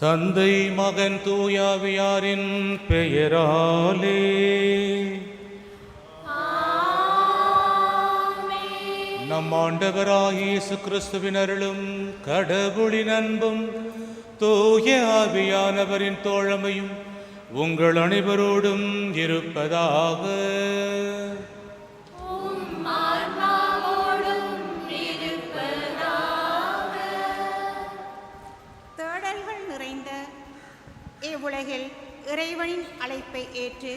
தந்தை மகன் தூயாவியாரின் பெயராலே நம் ஆண்டவராகிய இயேசு கிறிஸ்துவின் அருளும் கடவுளின் அன்பும் தூய ஆவியானவரின் தோழமையும் உங்கள் அனைவரோடும் இருப்பதாக. தேடல்கள் நிறைந்த இவ்வுலகில் இறைவனின் அழைப்பை ஏற்று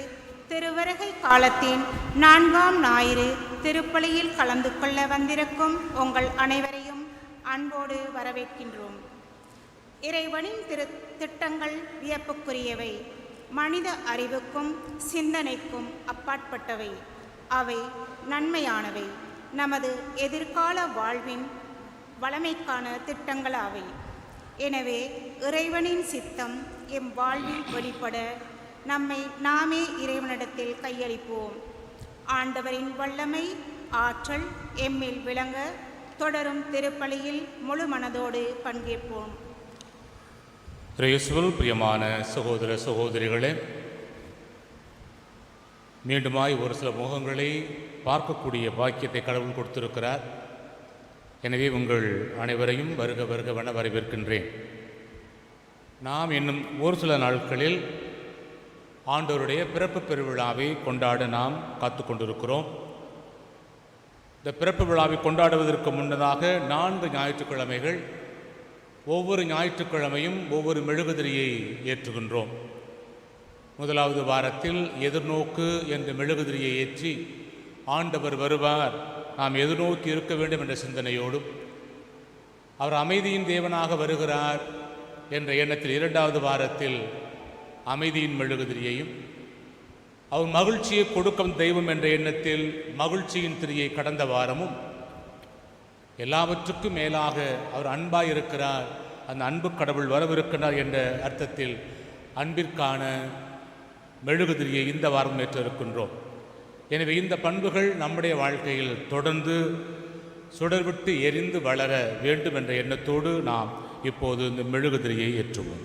திருவருகை காலத்தின் 4ஆம் ஞாயிறு திருப்பலியில் கலந்து கொள்ள வந்திருக்கும் உங்கள் அனைவரையும் அன்போடு வரவேற்கின்றோம். இறைவனின் திட்டங்கள் வியப்புக்குரியவை, மனித அறிவுக்கும் சிந்தனைக்கும் அப்பாற்பட்டவை. அவை நன்மையானவை, நமது எதிர்கால வாழ்வின் வளமைக்கான திட்டங்களாவை. எனவே இறைவனின் சித்தம் எம் வாழ்வில் வெளிப்பட நம்மை நாமே இறைவனிடத்தில் கையளிப்போம். ஆண்டவரின் வல்லமை ஆற்றல் எம்மில் விளங்க தொடரும் திருப்பலியில் முழு மனதோடு பங்கேற்போம். இயேசுவில் பிரியமான சகோதர சகோதரிகளே, மீண்டுமாய் ஒரு சில முகங்களை பார்க்கக்கூடிய பாக்கியத்தை கடவுள் கொடுத்திருக்கிறார். எனவே உங்கள் அனைவரையும் வருக வருகவென வரவேற்கின்றேன். நாம் இன்னும் ஒரு சில நாட்களில் ஆண்டவருடைய பிறப்பு பெருவிழாவை கொண்டாட நாம் காத்து கொண்டிருக்கிறோம். இந்த பிறப்பு விழாவை கொண்டாடுவதற்கு முன்னதாக 4 ஞாயிற்றுக்கிழமைகள் ஒவ்வொரு ஞாயிற்றுக்கிழமையும் ஒவ்வொரு மெழுகுதிரியை ஏற்றுகின்றோம். முதலாவது வாரத்தில் எதிர்நோக்கு என்ற மெழுகுதிரியை ஏற்றி ஆண்டவர் வருவார், நாம் எதிர்நோக்கி இருக்க வேண்டும் என்ற சிந்தனையோடும், அவர் அமைதியின் தேவனாக வருகிறார் என்ற எண்ணத்தில் 2வது வாரத்தில் அமைதியின் மெழுகுதிரியையும், அவர் மகிழ்ச்சியை கொடுக்கும் தெய்வம் என்ற எண்ணத்தில் மகிழ்ச்சியின் திரியை கடந்த வாரமும், எல்லாவற்றுக்கும் மேலாக அவர் அன்பாய் இருக்கிறார், அந்த அன்பு கடவுள் வரவிருக்கிறார் என்ற அர்த்தத்தில் அன்பிற்கான மெழுகுதிரியை இந்த வாரம் ஏற்றிருக்கின்றோம். எனவே இந்த பண்புகள் நம்முடைய வாழ்க்கையில் தொடர்ந்து சுடர்விட்டு எரிந்து வளர வேண்டும் என்ற எண்ணத்தோடு நாம் இப்போது இந்த மெழுகுதிரியை ஏற்றுவோம்.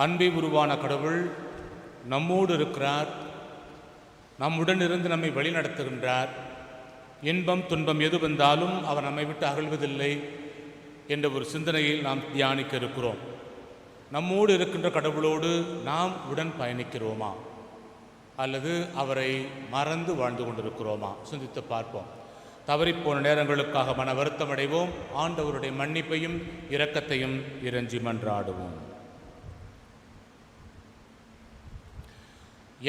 அன்பை உருவான கடவுள் நம்மோடு இருக்கிறார், நம்முடன் இருந்து நம்மை வழிநடத்துகின்றார். இன்பம் துன்பம் எது வந்தாலும் அவர் நம்மை விட்டு அகழ்வதில்லை என்ற ஒரு சிந்தனையில் நாம் தியானிக்க இருக்கிறோம். நம்மோடு இருக்கின்ற கடவுளோடு நாம் உடன் பயணிக்கிறோமா அல்லது அவரை மறந்து வாழ்ந்து கொண்டிருக்கிறோமா? சிந்தித்து பார்ப்போம். தவறிப்போன நேரங்களுக்காக மன வருத்தம் அடைவோம். ஆண்டவருடைய மன்னிப்பையும் இரக்கத்தையும் இறைஞ்சி மன்றாடுவோம்.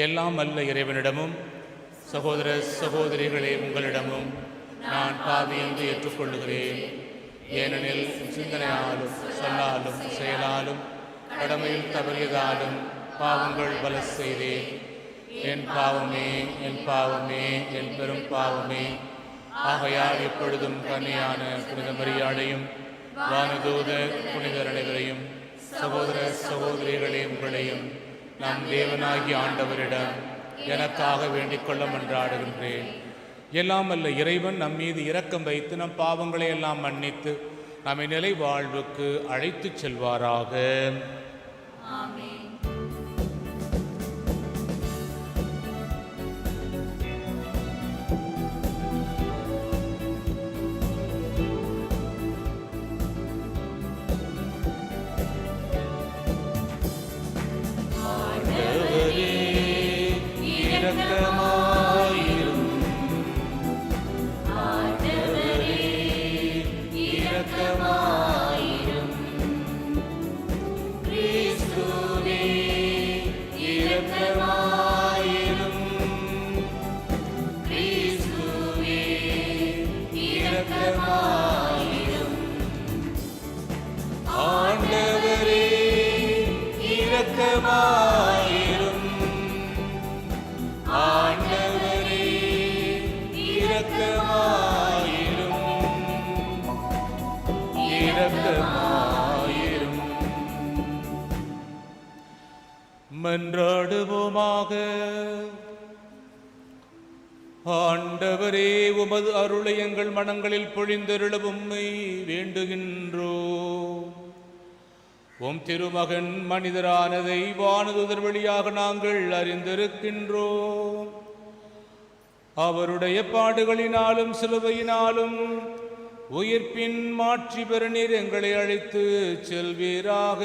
எல்லாம் அல்ல இறைவனிடமும் சகோதர சகோதரிகளே உங்களிடமும் நான் பாவி என்று ஏற்றுக்கொள்ளுகிறேன். ஏனெனில் சிந்தனையாலும் சொல்லாலும் செயலாலும் கடமையில் தவறியதாலும் பாவங்கள் பல செய்தேன். என் பாவமே என் பாவமே என் பெரும் பாவமே. ஆகையால் எப்பொழுதும் கன்னியான புனித மரியாதையும் வானதூத புனிதர் அனைவரையும் சகோதர சகோதரிகளே உங்களையும் நம் தேவனாகிய ஆண்டவரிடம் எனக்காக வேண்டிக் கொள்ள மன்றாடுகின்றேன். எல்லாம் அல்ல இறைவன் நம் மீது இரக்கம் வைத்து நம் பாவங்களை எல்லாம் மன்னித்து நம்மை நிலை வாழ்வுக்கு அழைத்துச் செல்வாராக. ஆமென். ஆண்டவரே இரக்கமாயிரும். இரக்கமாயிரும். ஆண்டவரே இரக்கமாயிரும். ஆண்டவரே இரக்கமாயிரும். இரக்கமாயிரும். மன்றாடுவோமாக. ஆண்டவரே, உமது அருளை எங்கள் மனங்களில் பொழிந்தருள உம்மை வேண்டுகின்றோம். உம் திருமகன் மனிதரானதை வானதூதர் வழியாக நாங்கள் அறிந்திருக்கின்றோம். அவருடைய பாடுகளினாலும் சிலுவையினாலும் உயிர்ப்பின் மாட்சி பெற நீர் எங்களை அழைத்து செல்வீராக.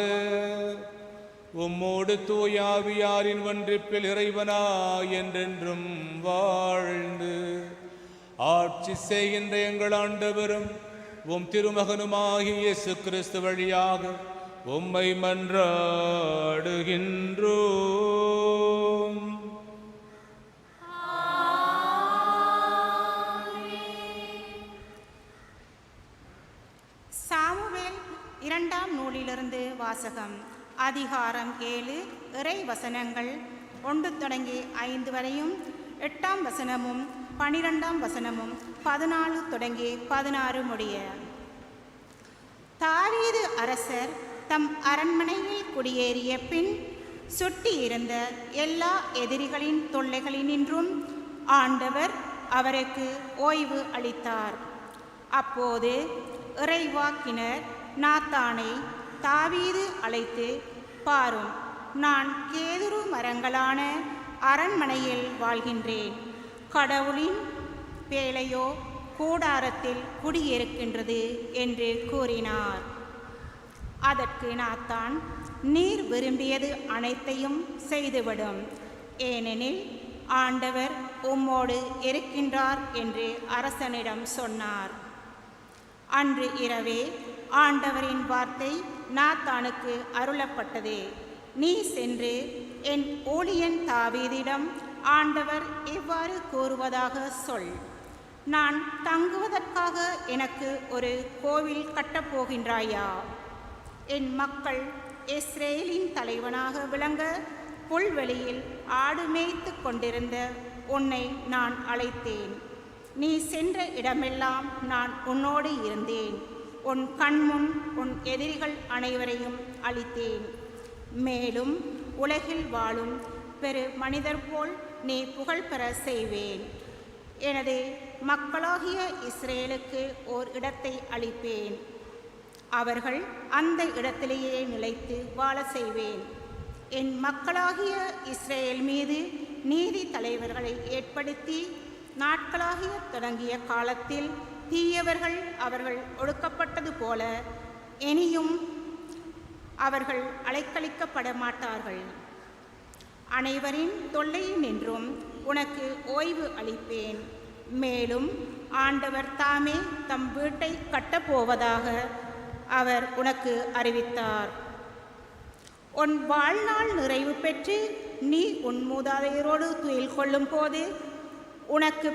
உம்மோடு தூயாவியாரின் ஒன்றிப்பில் இறைவனா என்றென்றும் வாழ்ந்து ஆட்சி செய்கின்ற எங்கள் ஆண்டவரும் உம் திருமகனுமாகிய இயேசு கிறிஸ்து வழியாக உம்மை மன்றாடுகின்றோம். சாமுவேல் 2ஆம் நூலிலிருந்து வாசகம். அதிகாரம் 7, இறை வசனங்கள் 1 தொடங்கி 5 வரையும், 8ஆம் வசனமும் 12ஆம் வசனமும் 14 தொடங்கி 16 முடிய. தாவீது அரசர் தம் அரண்மனையில் குடியேறிய பின் சுட்டியிருந்த எல்லா எதிரிகளின் தொல்லைகளினின்றும் ஆண்டவர் அவருக்கு ஓய்வு அளித்தார். அப்போது இறைவாக்கினர் நாத்தானை தாவீது அழைத்து, பாரும், நான் கேதுரு மரங்களான அரண்மனையில் வாழ்கின்றேன். கடவுளின் பேழையோ கூடாரத்தில் குடியிருக்கின்றது என்று கூறினார். அதற்கு நாத்தான், நீர் விரும்பியது அனைத்தையும் செய்துவிடும், ஏனெனில் ஆண்டவர் உம்மோடு இருக்கின்றார் என்று அரசனிடம் சொன்னார். அன்று இரவே ஆண்டவரின் வார்த்தை நாத்தானுக்கு அருளப்பட்டது. நீ சென்று என் ஊழியன் தாவீதிடம் ஆண்டவர் இவ்வாறு கூறுவதாக சொல். நான் தங்குவதற்காக எனக்கு ஒரு கோவில் கட்டப்போகின்றாயா? என் மக்கள் இஸ்ரேலின் தலைவனாக விளங்க புல்வெளியில் ஆடு மேய்த்து கொண்டிருந்த உன்னை நான் அழைத்தேன். நீ சென்ற இடமெல்லாம் நான் உன்னோடு இருந்தேன். உன் கண்முன் உன் எதிரிகள் அனைவரையும் அழித்தேன். மேலும் உலகில் வாழும் பெரு மனிதர் போல் நீ புகழ் பெற செய்வேன். எனது மக்களாகிய இஸ்ரேலுக்கு ஓர் இடத்தை அளிப்பேன். அவர்கள் அந்த இடத்திலேயே நிலைத்து வாழ செய்வேன். என் மக்களாகிய இஸ்ரேல் மீது நீதி தலைவர்களை ஏற்படுத்தி நாட்களாகிய தொடங்கிய காலத்தில் தீயவர்கள் அவர்கள் ஒடுக்கப்பட்டது போல இனியும் அவர்கள் அலைக்கழிக்கப்பட மாட்டார்கள். அனைவரின் தொல்லையினின்றும் உனக்கு ஓய்வு அளிப்பேன். மேலும் ஆண்டவர் தாமே தம் வீட்டை கட்டப்போவதாக அவர் உனக்கு அறிவித்தார். உன் வாழ்நாள் நிறைவு பெற்று நீ உன் மூதாதையரோடு துயில் கொள்ளும் போது உனக்கு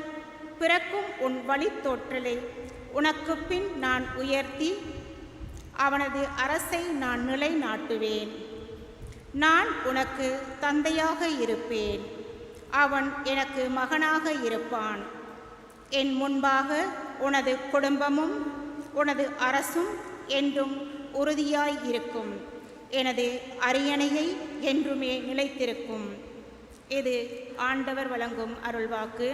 பிறக்கும் உன் வழித்தோற்றலை உனக்கு பின் நான் உயர்த்தி அவனது அரசை நான் நிலைநாட்டுவேன். நான் உனக்கு தந்தையாக இருப்பேன், அவன் எனக்கு மகனாக இருப்பான். என் முன்பாக உனது குடும்பமும் உனது அரசும் என்றும் உறுதியாய் இருக்கும். எனது அரியணையை என்றுமே நிலைத்திருக்கும். இது ஆண்டவர் வழங்கும் அருள்வாக்கு.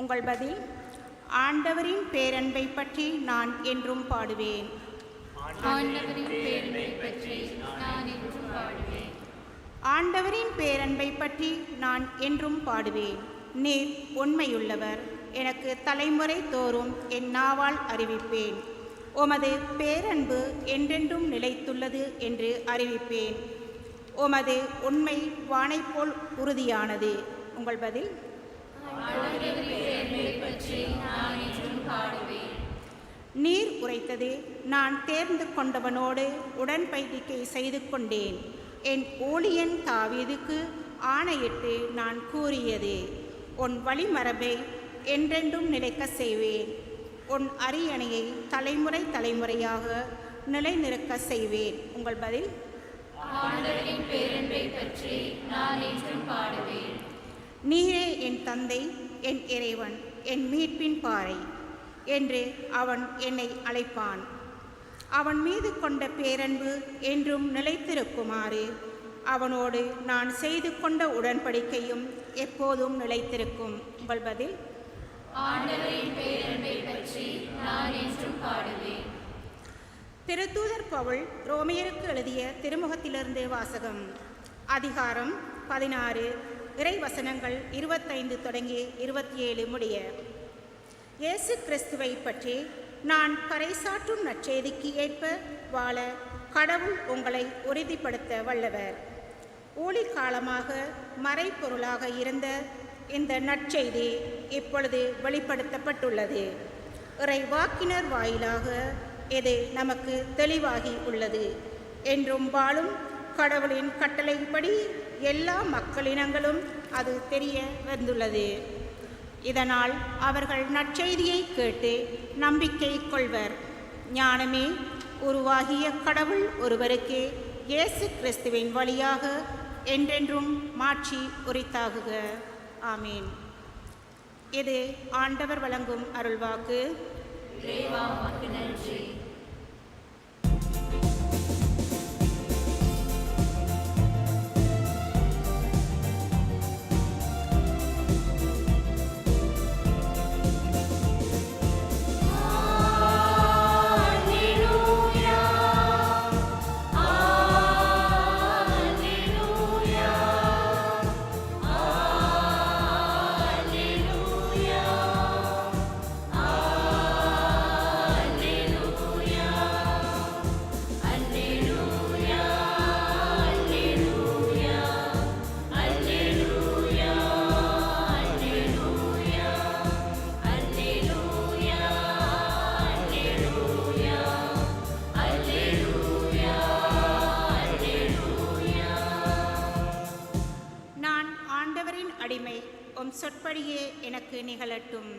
உங்கள் பதில்: ஆண்டவரின் பேரன்பை பற்றி நான் என்றும் பாடுவேன். ஆண்டவரின் பேரன்பை பற்றி நான் என்றும் பாடுவேன். ஆண்டவரின் பேரன்பை பற்றி நான் என்றும் பாடுவேன். நீர் உண்மையுள்ளவர், எனக்கு தலைமுறை தோறும் என் நாவால் அறிவிப்பேன். உமது பேரன்பு என்றென்றும் நிலைத்துள்ளது என்று அறிவிப்பேன். உமது உண்மை வானைப் போல் உறுதியானது. உங்கள் பதில்: நீர் உரைத்தது, நான் தேர்ந்து கொண்டவனோடு உடன்படிக்கை செய்து கொண்டேன். என் ஊழியன் தாவீதுக்கு ஆணையிட்டு நான் கூறியது, உன் வழிமரபை என்றென்றும் நிலைக்க செய்வேன். உன் அரியணையை தலைமுறை தலைமுறையாக நிலைநிற்க செய்வேன். உங்கள் பதில்? ஆண்டவரின் பேரன்பை பற்றி நான் என்றும் பாடுவேன். நீரே என் தந்தை, என் இறைவன், என் மீட்பின் பாறை என்று அவன் என்னை அழைப்பான். அவன் மீது கொண்ட பேரன்பு என்றும் நிலைத்திருக்குமாறு அவனோடு நான் செய்து கொண்ட உடன்படிக்கையும் எப்போதும் நிலைத்திருக்கும். உங்கள் பதில்? ஆண்டவரின் பேரன்பை பற்றி நான் என்றும் பாடுவேன். திருத்தூதர் பவுல் ரோமையருக்கு எழுதிய திருமுகத்திலிருந்து வாசகம். அதிகாரம் 16, இறைவசனங்கள் 25 தொடங்கி 27 முடிய. இயேசு கிறிஸ்துவை பற்றி நான் பறைசாற்றும் நற்செய்திக்கு ஏற்ப வாழ கடவுள் உங்களை உறுதிப்படுத்த வல்லவர். ஊழிக்காலமாக மறைப்பொருளாக இருந்த இந்த நற்செய்தி இப்பொழுது வெளிப்படுத்தப்பட்டுள்ளது. இறைவாக்கினர் வாயிலாக இது நமக்கு தெளிவாகி உள்ளது. என்றும் வாழும் கடவுளின் கட்டளைப்படி எல்லா மக்களினங்களும் அது தெரிய வந்துள்ளது. இதனால் அவர்கள் நற்செய்தியை கேட்டு நம்பிக்கை கொள்வர். ஞானமே உருவாகிய கடவுள் ஒருவருக்கே இயேசு கிறிஸ்துவின் வழியாக என்றென்றும் மாட்சி உரித்தாகுக. ஆமீன். இது ஆண்டவர் வழங்கும் அருள்வாக்கு. இறைவா உமக்கு நன்றி. அடிமை, உம் சொற்படியே எனக்கு நிகழட்டும்.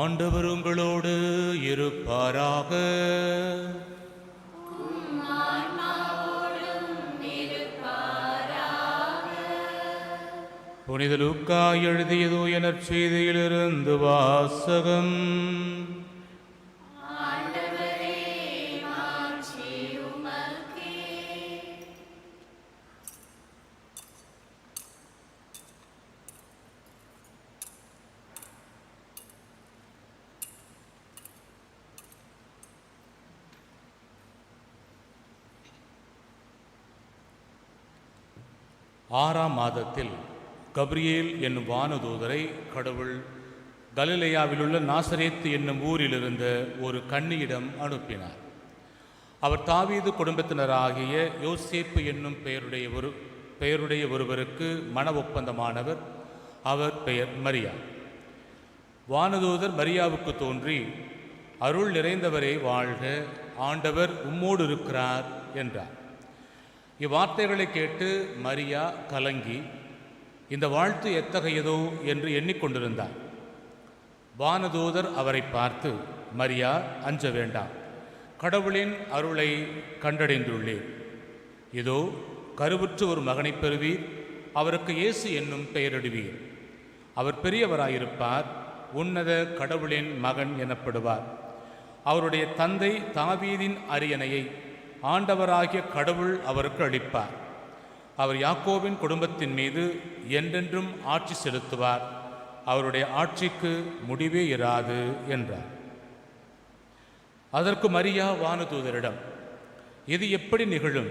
ஆண்டவர் உங்களோடு இருப்பாராக. புனித லூக்கா எழுதிய தூய நற்செய்தியிலிருந்து வாசகம். ஆறாம் மாதத்தில் கப்ரியேல் என்னும் வானதூதரை கடவுள் கலிலேயாவிலுள்ள நாசரேத்து என்னும் ஊரிலிருந்த ஒரு கன்னியிடம் அனுப்பினார். அவர் தாவீது குடும்பத்தினராகிய யோசேப்பு என்னும் பெயருடைய ஒருவருக்கு மன ஒப்பந்தமானவர். அவர் பெயர் மரியா. வானதூதர் மரியாவுக்கு தோன்றி, அருள் நிறைந்தவரே வாழ்க, ஆண்டவர் உம்மோடு இருக்கிறார் என்றார். இவ்வார்த்தைகளை கேட்டு மரியா கலங்கி இந்த வாழ்த்து எத்தகையதோ என்று எண்ணிக்கொண்டிருந்தார். வானதூதர் அவரை பார்த்து, மரியா, அஞ்ச வேண்டாம், கடவுளின் அருளை கண்டடைந்துள்ளேன். இதோ கருவுற்று ஒரு மகனை பெறுவீர், அவருக்கு இயேசு என்னும் பெயரிடுவீர். அவர் பெரியவராயிருப்பார், உன்னத கடவுளின் மகன் எனப்படுவார். அவருடைய தந்தை தாவீதின் அரியணையை ஆண்டவராகிய கடவுள் அவருக்கு அளிப்பார். அவர் யாக்கோபின் குடும்பத்தின் மீது என்றென்றும் ஆட்சி செலுத்துவார். அவருடைய ஆட்சிக்கு முடிவே இராது என்றார். அதற்கு மரியா வானதூதரிடம், இது எப்படி நிகழும்?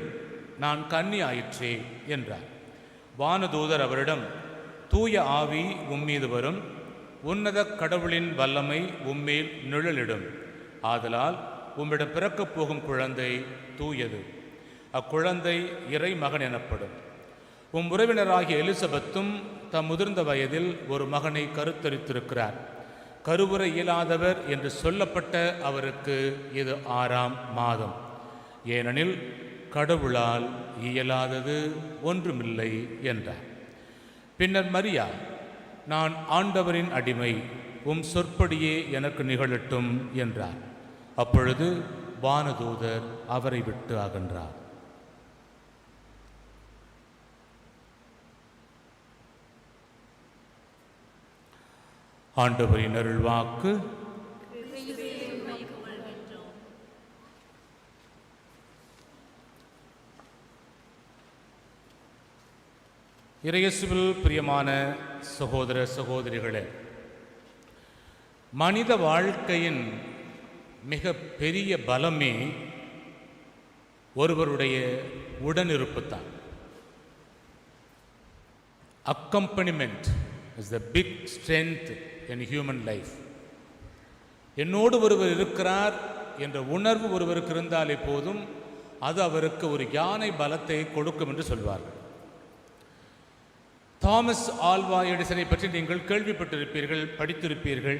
நான் கன்னி ஆயிற்றே என்றார். வானதூதர் அவரிடம், தூய ஆவி உம்மீது வரும், உன்னத கடவுளின் வல்லமை உம்மேல் நிழலிடும். ஆதலால் உம்மிடம் பிறக்கப் போகும் குழந்தை தூயது, அக்குழந்தை இறை மகன் எனப்படும். உம் உறவினராகிய எலிசபெத்தும் தம் முதிர்ந்த வயதில் ஒரு மகனை கருத்தரித்திருக்கிறார். கருவுற இயலாதவர் என்று சொல்லப்பட்ட அவருக்கு இது 6ஆம் மாதம். ஏனெனில் கடவுளால் இயலாதது ஒன்றுமில்லை என்றார். பின்னர் மரியா, நான் ஆண்டவரின் அடிமை, உம் சொற்படியே எனக்கு நிகழட்டும் என்றார். அப்பொழுது வானதூதர் அவரை விட்டு அகன்றார். ஆண்டவரின் அருள்வாக்கு. இறையேசுவில் பிரியமான சகோதர சகோதரிகளே, மனித வாழ்க்கையின் மிக பெரிய பலமே ஒருவருடைய உடனிருப்புத்தான். Accompaniment is the big strength in human life. என்னோடு ஒருவர் இருக்கிறார் என்ற உணர்வு ஒருவருக்கு இருந்தாலே போதும், அது அவருக்கு ஒரு யானை பலத்தை கொடுக்கும் என்று சொல்வார்கள். தாமஸ் ஆல்வா எடிசனை பற்றி நீங்கள் கேள்விப்பட்டிருப்பீர்கள், படித்திருப்பீர்கள்.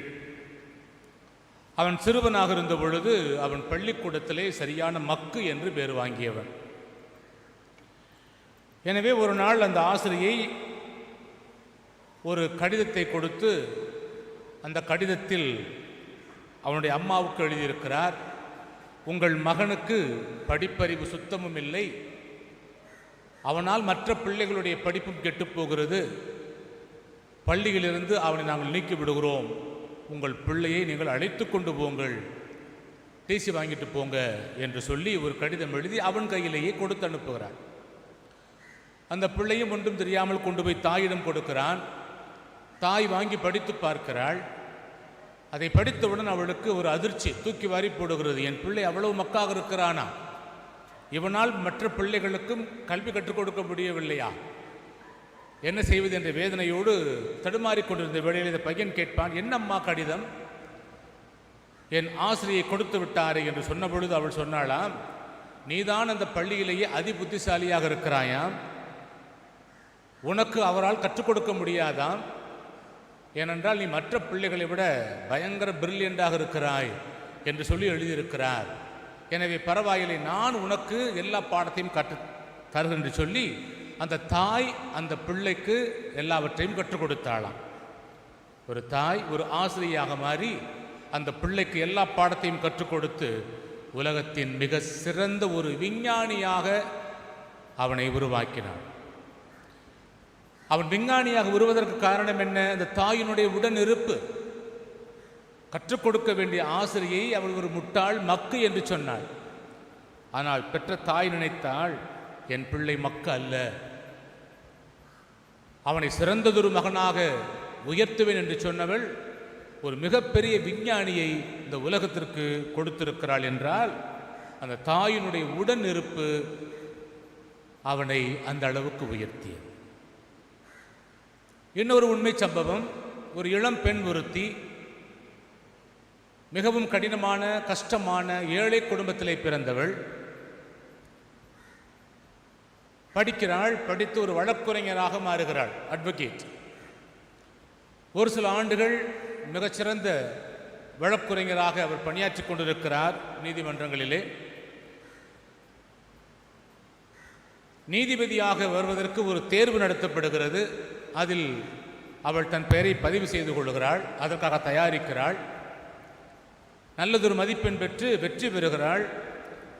அவன் சிறுவனாக இருந்த பொழுது அவன் பள்ளிக்கூடத்திலே சரியான மக்கு என்று பேர் வாங்கியவன். எனவே ஒரு நாள் அந்த ஆசிரியை ஒரு கடிதத்தை கொடுத்து, அந்த கடிதத்தில் அவனுடைய அம்மாவுக்கு எழுதியிருக்கிறார், உங்கள் மகனுக்கு படிப்பறிவு சுத்தமும் இல்லை, அவனால் மற்ற பிள்ளைகளுடைய படிப்பும் கெட்டுப்போகிறது, பள்ளியிலிருந்து அவனை நாங்கள் நீக்கி விடுகிறோம், உங்கள் பிள்ளையை நீங்கள் அழைத்து கொண்டு போங்கள், டிசி வாங்கிட்டு போங்க என்று சொல்லி ஒரு கடிதம் எழுதி அவன் கையிலேயே கொடுத்து அனுப்புகிறான். அந்த பிள்ளையும் ஒன்றும் தெரியாமல் கொண்டு போய் தாயிடம் கொடுக்கிறான். தாய் வாங்கி படித்து பார்க்கிறாள். அதை படித்தவுடன் அவளுக்கு ஒரு அதிர்ச்சி தூக்கி வாரி போடுகிறது. என் பிள்ளை அவ்வளவு மக்காக இருக்கிறானா, இவனால் மற்ற பிள்ளைகளுக்கும் கல்வி கற்றுக் கொடுக்க முடியவில்லையா, என்ன செய்வது என்ற வேதனையோடு தடுமாறிக்கொண்டிருந்த வேளையில் இந்த பையன் கேட்பான், என்னம்மா கடிதம், என் ஆசிரியை கொடுத்து விட்டாரே என்று சொன்ன பொழுது அவள் சொன்னாளாம், நீதான் அந்த பள்ளியிலேயே அதி புத்திசாலியாக இருக்கிறாயாம், உனக்கு அவரால் கற்றுக் கொடுக்க முடியாதாம், ஏனென்றால் நீ மற்ற பிள்ளைகளை விட பயங்கர பிரில்லியண்டாக இருக்கிறாய் என்று சொல்லி எழுதியிருக்கிறார். எனவே பரவாயில்லை, நான் உனக்கு எல்லா பாடத்தையும் கற்று தருகிறேன் என்று சொல்லி அந்த தாய் அந்த பிள்ளைக்கு எல்லாவற்றையும் கற்றுக் கொடுத்தாளாம். ஒரு தாய் ஒரு ஆசிரியையாக மாறி அந்த பிள்ளைக்கு எல்லா பாடத்தையும் கற்றுக் கொடுத்து உலகத்தின் மிக சிறந்த ஒரு விஞ்ஞானியாக அவனை உருவாக்கினான். அவன் விஞ்ஞானியாக வருவதற்கு காரணம் என்ன? அந்த தாயினுடைய உடனிருப்பு. கற்றுக் கொடுக்க வேண்டிய ஆசிரியை அவள் ஒரு முட்டாள் மக்கு என்று சொன்னாள். ஆனால் பெற்ற தாய் நினைத்தாள், என் பிள்ளை மக்கு அல்ல, அவனை சிறந்ததொரு மகனாக உயர்த்துவேன் என்று சொன்னவள் ஒரு மிகப்பெரிய விஞ்ஞானியை இந்த உலகத்திற்கு கொடுத்திருக்கிறாள் என்றால் அந்த தாயினுடைய உடனிருப்பு அவனை அந்த அளவுக்கு உயர்த்தியது. இன்னொரு உண்மை சம்பவம், ஒரு இளம் பெண் ஒருத்தி மிகவும் கடினமான கஷ்டமான ஏழை குடும்பத்திலே பிறந்தவள், படிக்கிறாள், படித்து ஒரு வழக்குரைஞராக மாறுகிறாள், அட்வொகேட். ஒரு சில ஆண்டுகள் மிகச்சிறந்த வழக்குரைஞராக அவர் பணியாற்றி கொண்டிருக்கிறார் நீதிமன்றங்களிலே. நீதிபதியாக வருவதற்கு ஒரு தேர்வு நடத்தப்படுகிறது. அதில் அவள் தன் பெயரை பதிவு செய்து கொள்கிறாள், அதற்காக தயாரிக்கிறாள். நல்லதொரு மதிப்பெண் பெற்று வெற்றி பெறுகிறாள்.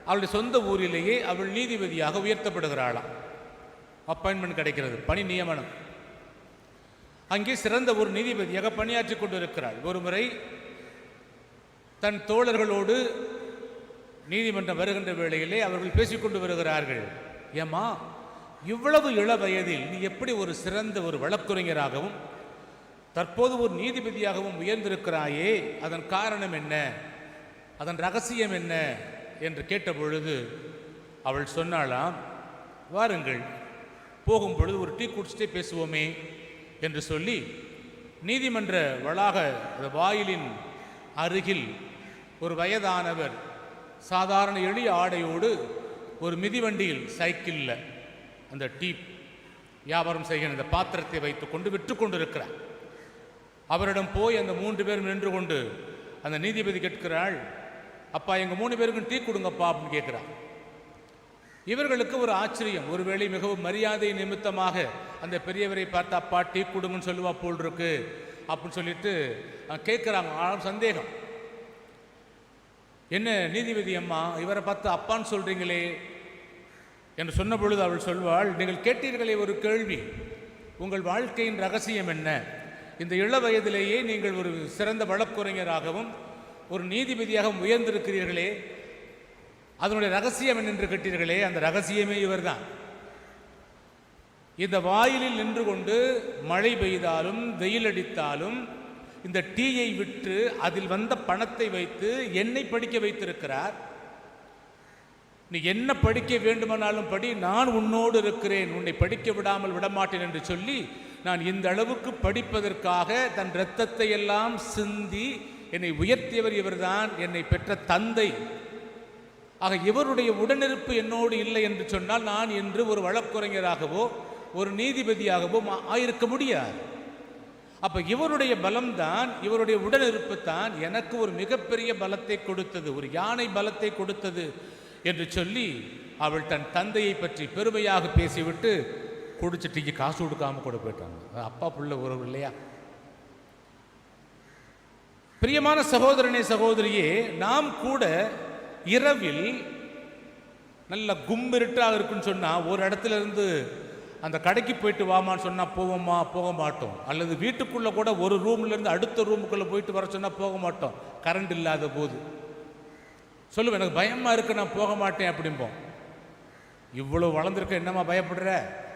அவளுடைய சொந்த ஊரிலேயே அவள் நீதிபதியாக உயர்த்தப்படுகிறாளாம். அப்பாயின்மெண்ட் கிடைக்கிறது, பணி நியமனம். அங்கே சிறந்த ஒரு நீதிபதியாக பணியாற்றி கொண்டிருக்கிறாள். ஒரு முறை தன் தோழர்களோடு நீதிமன்றம் வருகின்ற வேளையிலே அவர்கள் பேசிக்கொண்டு வருகிறார்கள், ஏம்மா இவ்வளவு இள வயதில் நீ எப்படி ஒரு சிறந்த ஒரு வழக்குரைஞராகவும் தற்போது ஒரு நீதிபதியாகவும் உயர்ந்திருக்கிறாயே, அதன் காரணம் என்ன, அதன் ரகசியம் என்ன என்று கேட்டபொழுது அவள் சொன்னாளாம், வாருங்கள் போகும் பொழுது ஒரு டீ குடிச்சிட்டே பேசுவோமே என்று சொல்லி நீதிமன்ற வளாக வாயிலின் அருகில் ஒரு வயதானவர் சாதாரண எளிய ஆடையோடு ஒரு மிதிவண்டியில் சைக்கிளில் அந்த டீ வியாபாரம் செய்கிற அந்த பாத்திரத்தை வைத்து கொண்டு விற்று கொண்டிருக்கிறார். அவரிடம் போய் அந்த 3 பேரும் நின்று கொண்டு அந்த நீதிபதி கேட்கிறாள், அப்பா எங்கள் 3 பேருக்கும் டீ கொடுங்கப்பா அப்படின்னு கேட்குறார். இவர்களுக்கு ஒரு ஆச்சரியம், ஒருவேளை மிகவும் மரியாதை நிமித்தமாக அந்த பெரியவரை பார்த்து அப்பா டீ கொடுங்கன்னு சொல்லுவா போல் இருக்கு அப்படின்னு சொல்லிட்டு கேட்குறாங்க. ஆனால் சந்தேகம், என்ன நீதிபதி அம்மா இவரை பார்த்து அப்பான்னு சொல்கிறீங்களே என்று சொன்ன பொழுது அவள் சொல்வாள், நீங்கள் கேட்டீர்களே ஒரு கேள்வி, உங்கள் வாழ்க்கையின் ரகசியம் என்ன? இந்த இள வயதிலேயே நீங்கள் ஒரு சிறந்த வழக்குரைஞராகவும் ஒரு நீதிபதியாக உயர்ந்திருக்கிறீர்களே, அதனுடைய ரகசியம் என்னென்று கேட்டீர்களே, அந்த ரகசியமே இவர்தான். இந்த வாயிலில் நின்று கொண்டு மழை பெய்தாலும் வெயில் அடித்தாலும் இந்த டீயை விற்று அதில் வந்த பணத்தை வைத்து என்னை படிக்க வைத்திருக்கிறார். நீ என்ன படிக்க வேண்டுமானாலும் படி, நான் உன்னோடு இருக்கிறேன், உன்னை படிக்க விடாமல் விடமாட்டேன் என்று சொல்லி நான் இந்த அளவுக்கு படிப்பதற்காக தன் இரத்தத்தை எல்லாம் சிந்தி என்னை உயர்த்தியவர் இவர்தான், என்னை பெற்ற தந்தை. ஆக இவருடைய உடனிருப்பு என்னோடு இல்லை என்று சொன்னால் நான் என்று ஒரு வழக்குரைஞராகவோ ஒரு நீதிபதியாகவோ ஆயிருக்க முடியாது. அப்போ இவருடைய பலம்தான், இவருடைய உடனிருப்பு தான் எனக்கு ஒரு மிகப்பெரிய பலத்தை கொடுத்தது, ஒரு யானை பலத்தை கொடுத்தது என்று சொல்லி அவள் தன் தந்தையை பற்றி பெருமையாக பேசிவிட்டு குடிச்சிட்டு காசு கொடுக்காம கூட போயிட்டாங்க. அப்பா புள்ள உறவு இல்லையா? பிரியமான சகோதரனே சகோதரியே, நாம் கூட இரவில் நல்ல கும்பிருட்டாக இருக்குன்னு சொன்னால் ஒரு இடத்துல இருந்து அந்த கடைக்கு போயிட்டு வாமான்னு சொன்னால் போவோமா, போக மாட்டோம். அல்லது வீட்டுக்குள்ளே கூட ஒரு ரூம்லேருந்து அடுத்த ரூமுக்குள்ளே போயிட்டு வர சொன்னால் போக மாட்டோம், கரண்ட் இல்லாத போது. சொல்லுவேன், எனக்கு பயமாக இருக்குது, நான் போக மாட்டேன் அப்படிம்போம். இவ்வளோ வளர்ந்துருக்க என்னம்மா பயப்படுற,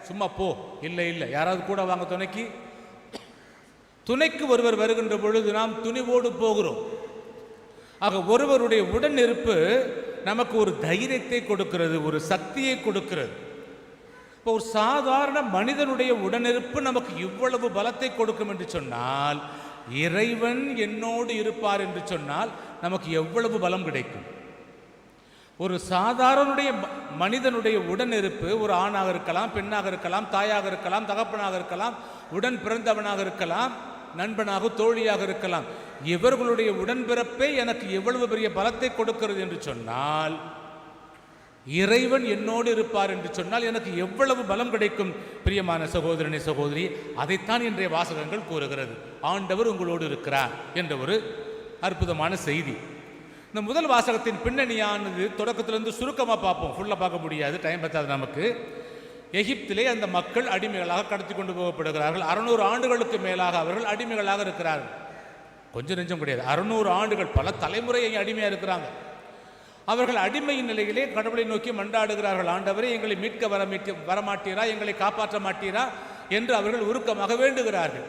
சும்மா போ. இல்லை இல்லை, யாராவது கூட வாங்க துணைக்கு. துணைக்கு ஒருவர் வருகின்ற பொழுது நாம் துணிவோடு போகிறோம். ஆக ஒருவருடைய உடனிருப்பு நமக்கு ஒரு தைரியத்தை கொடுக்கிறது, ஒரு சக்தியை கொடுக்கிறது. இப்போ ஒரு சாதாரண மனிதனுடைய உடனிருப்பு நமக்கு இவ்வளவு பலத்தை கொடுக்கும் என்று சொன்னால், இறைவன் என்னோடு இருப்பார் என்று சொன்னால் நமக்கு எவ்வளவு பலம் கிடைக்கும். ஒரு சாதாரண மனிதனுடைய உடனிருப்பு ஒரு ஆணாக இருக்கலாம், பெண்ணாக இருக்கலாம், தாயாக இருக்கலாம், தகப்பனாக இருக்கலாம், உடன் பிறந்தவனாக இருக்கலாம், நண்பனாக தோழியாக இருக்கலாம். இவர்களுடைய உடன்பிறப்பே எனக்கு எவ்வளவு பெரிய பலத்தை கொடுக்கிறது என்று சொன்னால், இறைவன் என்னோடு இருப்பார் என்று சொன்னால் எனக்கு எவ்வளவு பலம் கிடைக்கும். பிரியமான சகோதரனே சகோதரி, அதைத்தான் இன்றைய வாசகங்கள் கூறுகிறது. ஆண்டவர் உங்களோடு இருக்கிறார் என்ற ஒரு அற்புதமான செய்தி. இந்த முதல் வாசகத்தின் பின்னணியானது தொடக்கத்திலிருந்து சுருக்கமாக பார்ப்போம், ஃபுல்லாக பார்க்க முடியாது, டைம் பத்தாது நமக்கு. எகிப்திலே அந்த மக்கள் அடிமைகளாக கடத்தி கொண்டு போகப்படுகிறார்கள். 600 ஆண்டுகளுக்கு மேலாக அவர்கள் அடிமைகளாக இருக்கிறார்கள். கொஞ்சம் நெஞ்சம் கிடையாது, 600 ஆண்டுகள், பல தலைமுறை அடிமையாக இருக்கிறாங்க. அவர்கள் அடிமையின் நிலையிலே கடவுளை நோக்கி மன்றாடுகிறார்கள், ஆண்டவரே எங்களை மீட்க வரமாட்டீரா, எங்களை காப்பாற்ற மாட்டீரா என்று அவர்கள் உருக்கமாக வேண்டுகிறார்கள்.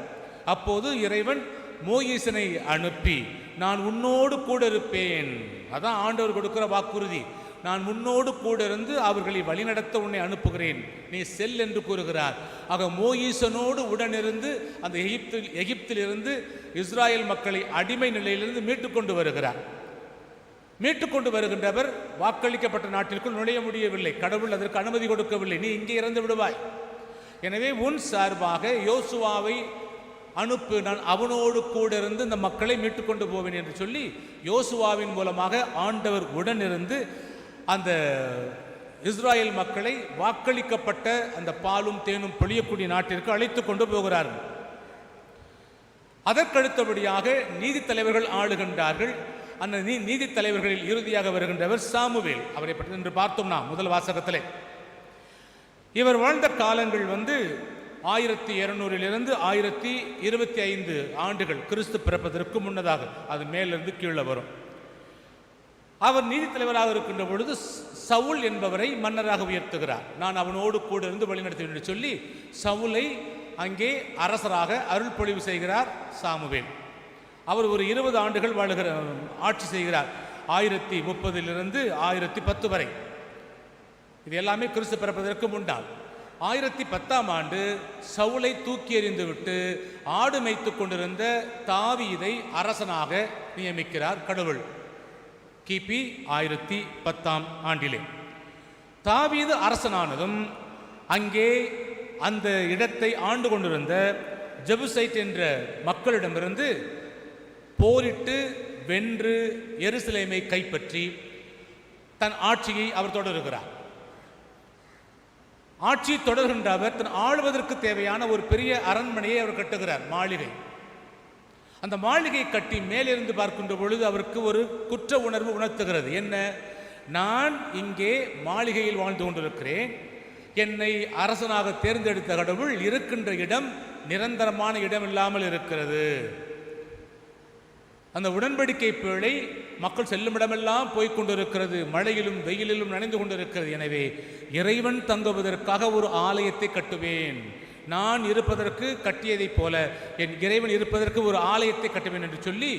அப்போது இறைவன் மோயிசனை அனுப்பி, நான் உன்னோடு கூட இருப்பேன். அதான் ஆண்டவர் கொடுக்கிற வாக்குறுதி. நான் உன்னோடு கூட இருந்து அவர்களை வழிநடத்த உன்னை அனுப்புகிறேன், நீ செல் என்று கூறுகிறார். ஆக மோயிசனோடு உடனிருந்து அந்த எகிப்திலிருந்து இஸ்ராயல் மக்களை அடிமை நிலையிலிருந்து மீட்டுக்கொண்டு வருகிறார். மீட்டுக்கொண்டு வருகின்றவர் வாக்களிக்கப்பட்ட நாட்டிற்குள் நுழைய முடியவில்லை, கடவுள் அதற்கு அனுமதி கொடுக்கவில்லை, நீ இங்கே இறந்து விடுவாய், எனவே உன் சார்பாக யோசுவாவை அனுப்பு, நான் அவனோடு கூட இருந்து இந்த மக்களை மீட்டுக்கொண்டு போவேன் என்று சொல்லி யோசுவாவின் மூலமாக ஆண்டவர் உடனிருந்து அந்த இஸ்ராயல் மக்களை வாக்களிக்கப்பட்ட அந்த பாலும் தேனும் பொழியக்கூடிய நாட்டிற்கு அழைத்து கொண்டு போகிறார்கள். அதற்கடுத்தபடியாக நீதி தலைவர்கள் ஆளுகின்றார்கள். அந்த நீதி தலைவர்களில் இறுதியாக வருகின்றவர் சாமுவேல். அவரை பற்றி இன்று பார்த்தோம்னா முதல் வாசகத்திலே இவர் வாழ்ந்த காலங்கள் 1200 1025 ஆண்டுகள் கிறிஸ்து பிறப்பதற்கு முன்னதாக, அது மேலிருந்து கீழே வரும். அவர் நீதி தலைவராக இருக்கின்ற பொழுது சவுல் என்பவரை மன்னராக உயர்த்துகிறார். நான் அவனோடு கூட இருந்து வழிநடத்துவேன் என்று சொல்லி சவுலை அங்கே அரசராக அருள் பொழிவு செய்கிறார் சாமுவேல். அவர் ஒரு 20 ஆண்டுகள் ஆட்சி செய்கிறார், 1030 1010 வரை. இது எல்லாமே கிறிஸ்து பிறப்பதற்கு முன்னால். 1010ஆம் ஆண்டு சவுலை தூக்கி எறிந்துவிட்டு ஆடு மேய்த்து கொண்டிருந்த தாவீதை அரசனாக நியமிக்கிறார் கடவுள். கிபி 1010 ஆண்டிலே. தாவீது அரசனானதும் அங்கே அந்த இடத்தை ஆண்டு கொண்டிருந்த ஜெபுசைட் என்ற மக்களிடமிருந்து போரிட்டு வென்று எருசலேமை கைப்பற்றி தன் ஆட்சியை அவர் தொடர்கிறார். ஆட்சி தொடர்கின்ற அவர் தன் ஆளுவதற்கு தேவையான ஒரு பெரிய அரண்மனையை அவர் கட்டுகிறார், மாளிகை. அந்த மாளிகை கட்டி மேலிருந்து பார்க்கின்ற பொழுது அவருக்கு ஒரு குற்ற உணர்வு உணர்த்துகிறது. என்ன? நான் இங்கே மாளிகையில் வாழ்ந்து கொண்டிருக்கிறேன், என்னை அரசனாக தேர்ந்தெடுத்த கடவுள் இருக்கின்ற இடம் நிரந்தரமான இடம் இல்லாமல் இருக்கிறது. அந்த உடன்படிக்கை பேழை மக்கள் செல்லும் இடமெல்லாம் போய்கொண்டிருக்கிறது, மழையிலும் வெயிலிலும் நனைந்து கொண்டிருக்கிறது. எனவே இறைவன் தங்குவதற்காக ஒரு ஆலயத்தை கட்டுவேன், நான் இருப்பதற்கு கட்டியதைப் போல என் இறைவன் இருப்பதற்கு ஒரு ஆலயத்தை கட்டுவேன் என்று சொல்லி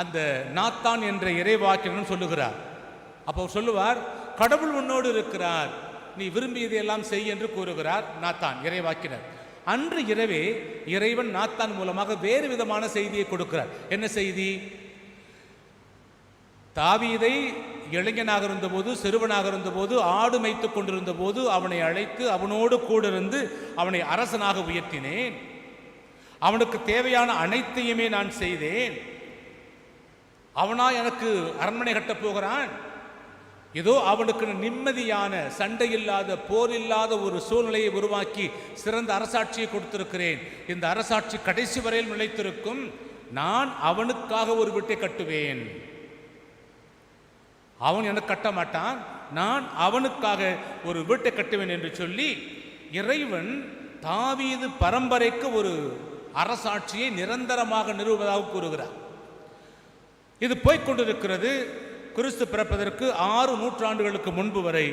அந்த நாத்தான் என்ற இறைவாக்கினரும் சொல்லுகிறார். அப்போ சொல்லுவார், கடவுள் உன்னோடு இருக்கிறார், நீ விரும்பியதையெல்லாம் செய் என்று கூறுகிறார் நாத்தான் இறைவாக்கினர். அன்று இரவே இறைவன் நாத்தான் மூலமாக வேறு விதமான செய்தியை கொடுக்கிறார். என்ன செய்தி? தாவீதை இளைஞனாக இருந்தபோது, சிறுவனாக இருந்தபோது, ஆடு மேய்த்து கொண்டிருந்த போது அவனை அழைத்து அவனோடு கூட இருந்து அவனை அரசனாக உயர்த்தினேன், அவனுக்கு தேவையான அனைத்தையுமே நான் செய்தேன், அவனா எனக்கு அரண்மனை கட்டப் போகிறான், ஏதோ அவனுக்கு நிம்மதியான சண்டை இல்லாத போர் இல்லாத ஒரு சூழ்நிலையை உருவாக்கி சிறந்த அரசாட்சியை கொடுத்திருக்கிறேன், இந்த அரசாட்சி கடைசி வரையில் நிலைத்திருக்கும், நான் அவனுக்காக ஒரு வீட்டை கட்டுவேன், அவன் எனக்கு கட்ட மாட்டான், நான் அவனுக்காக ஒரு வீட்டை கட்டுவேன் என்று சொல்லி இறைவன் தாவீது பரம்பரைக்கு ஒரு அரசாட்சியை நிரந்தரமாக நிறுவுவதாக கூறுகிறார். இது போய்கொண்டிருக்கிறது. கிறிஸ்து பிறப்பதற்கு 6 நூற்றாண்டுகளுக்கு முன்பு வரை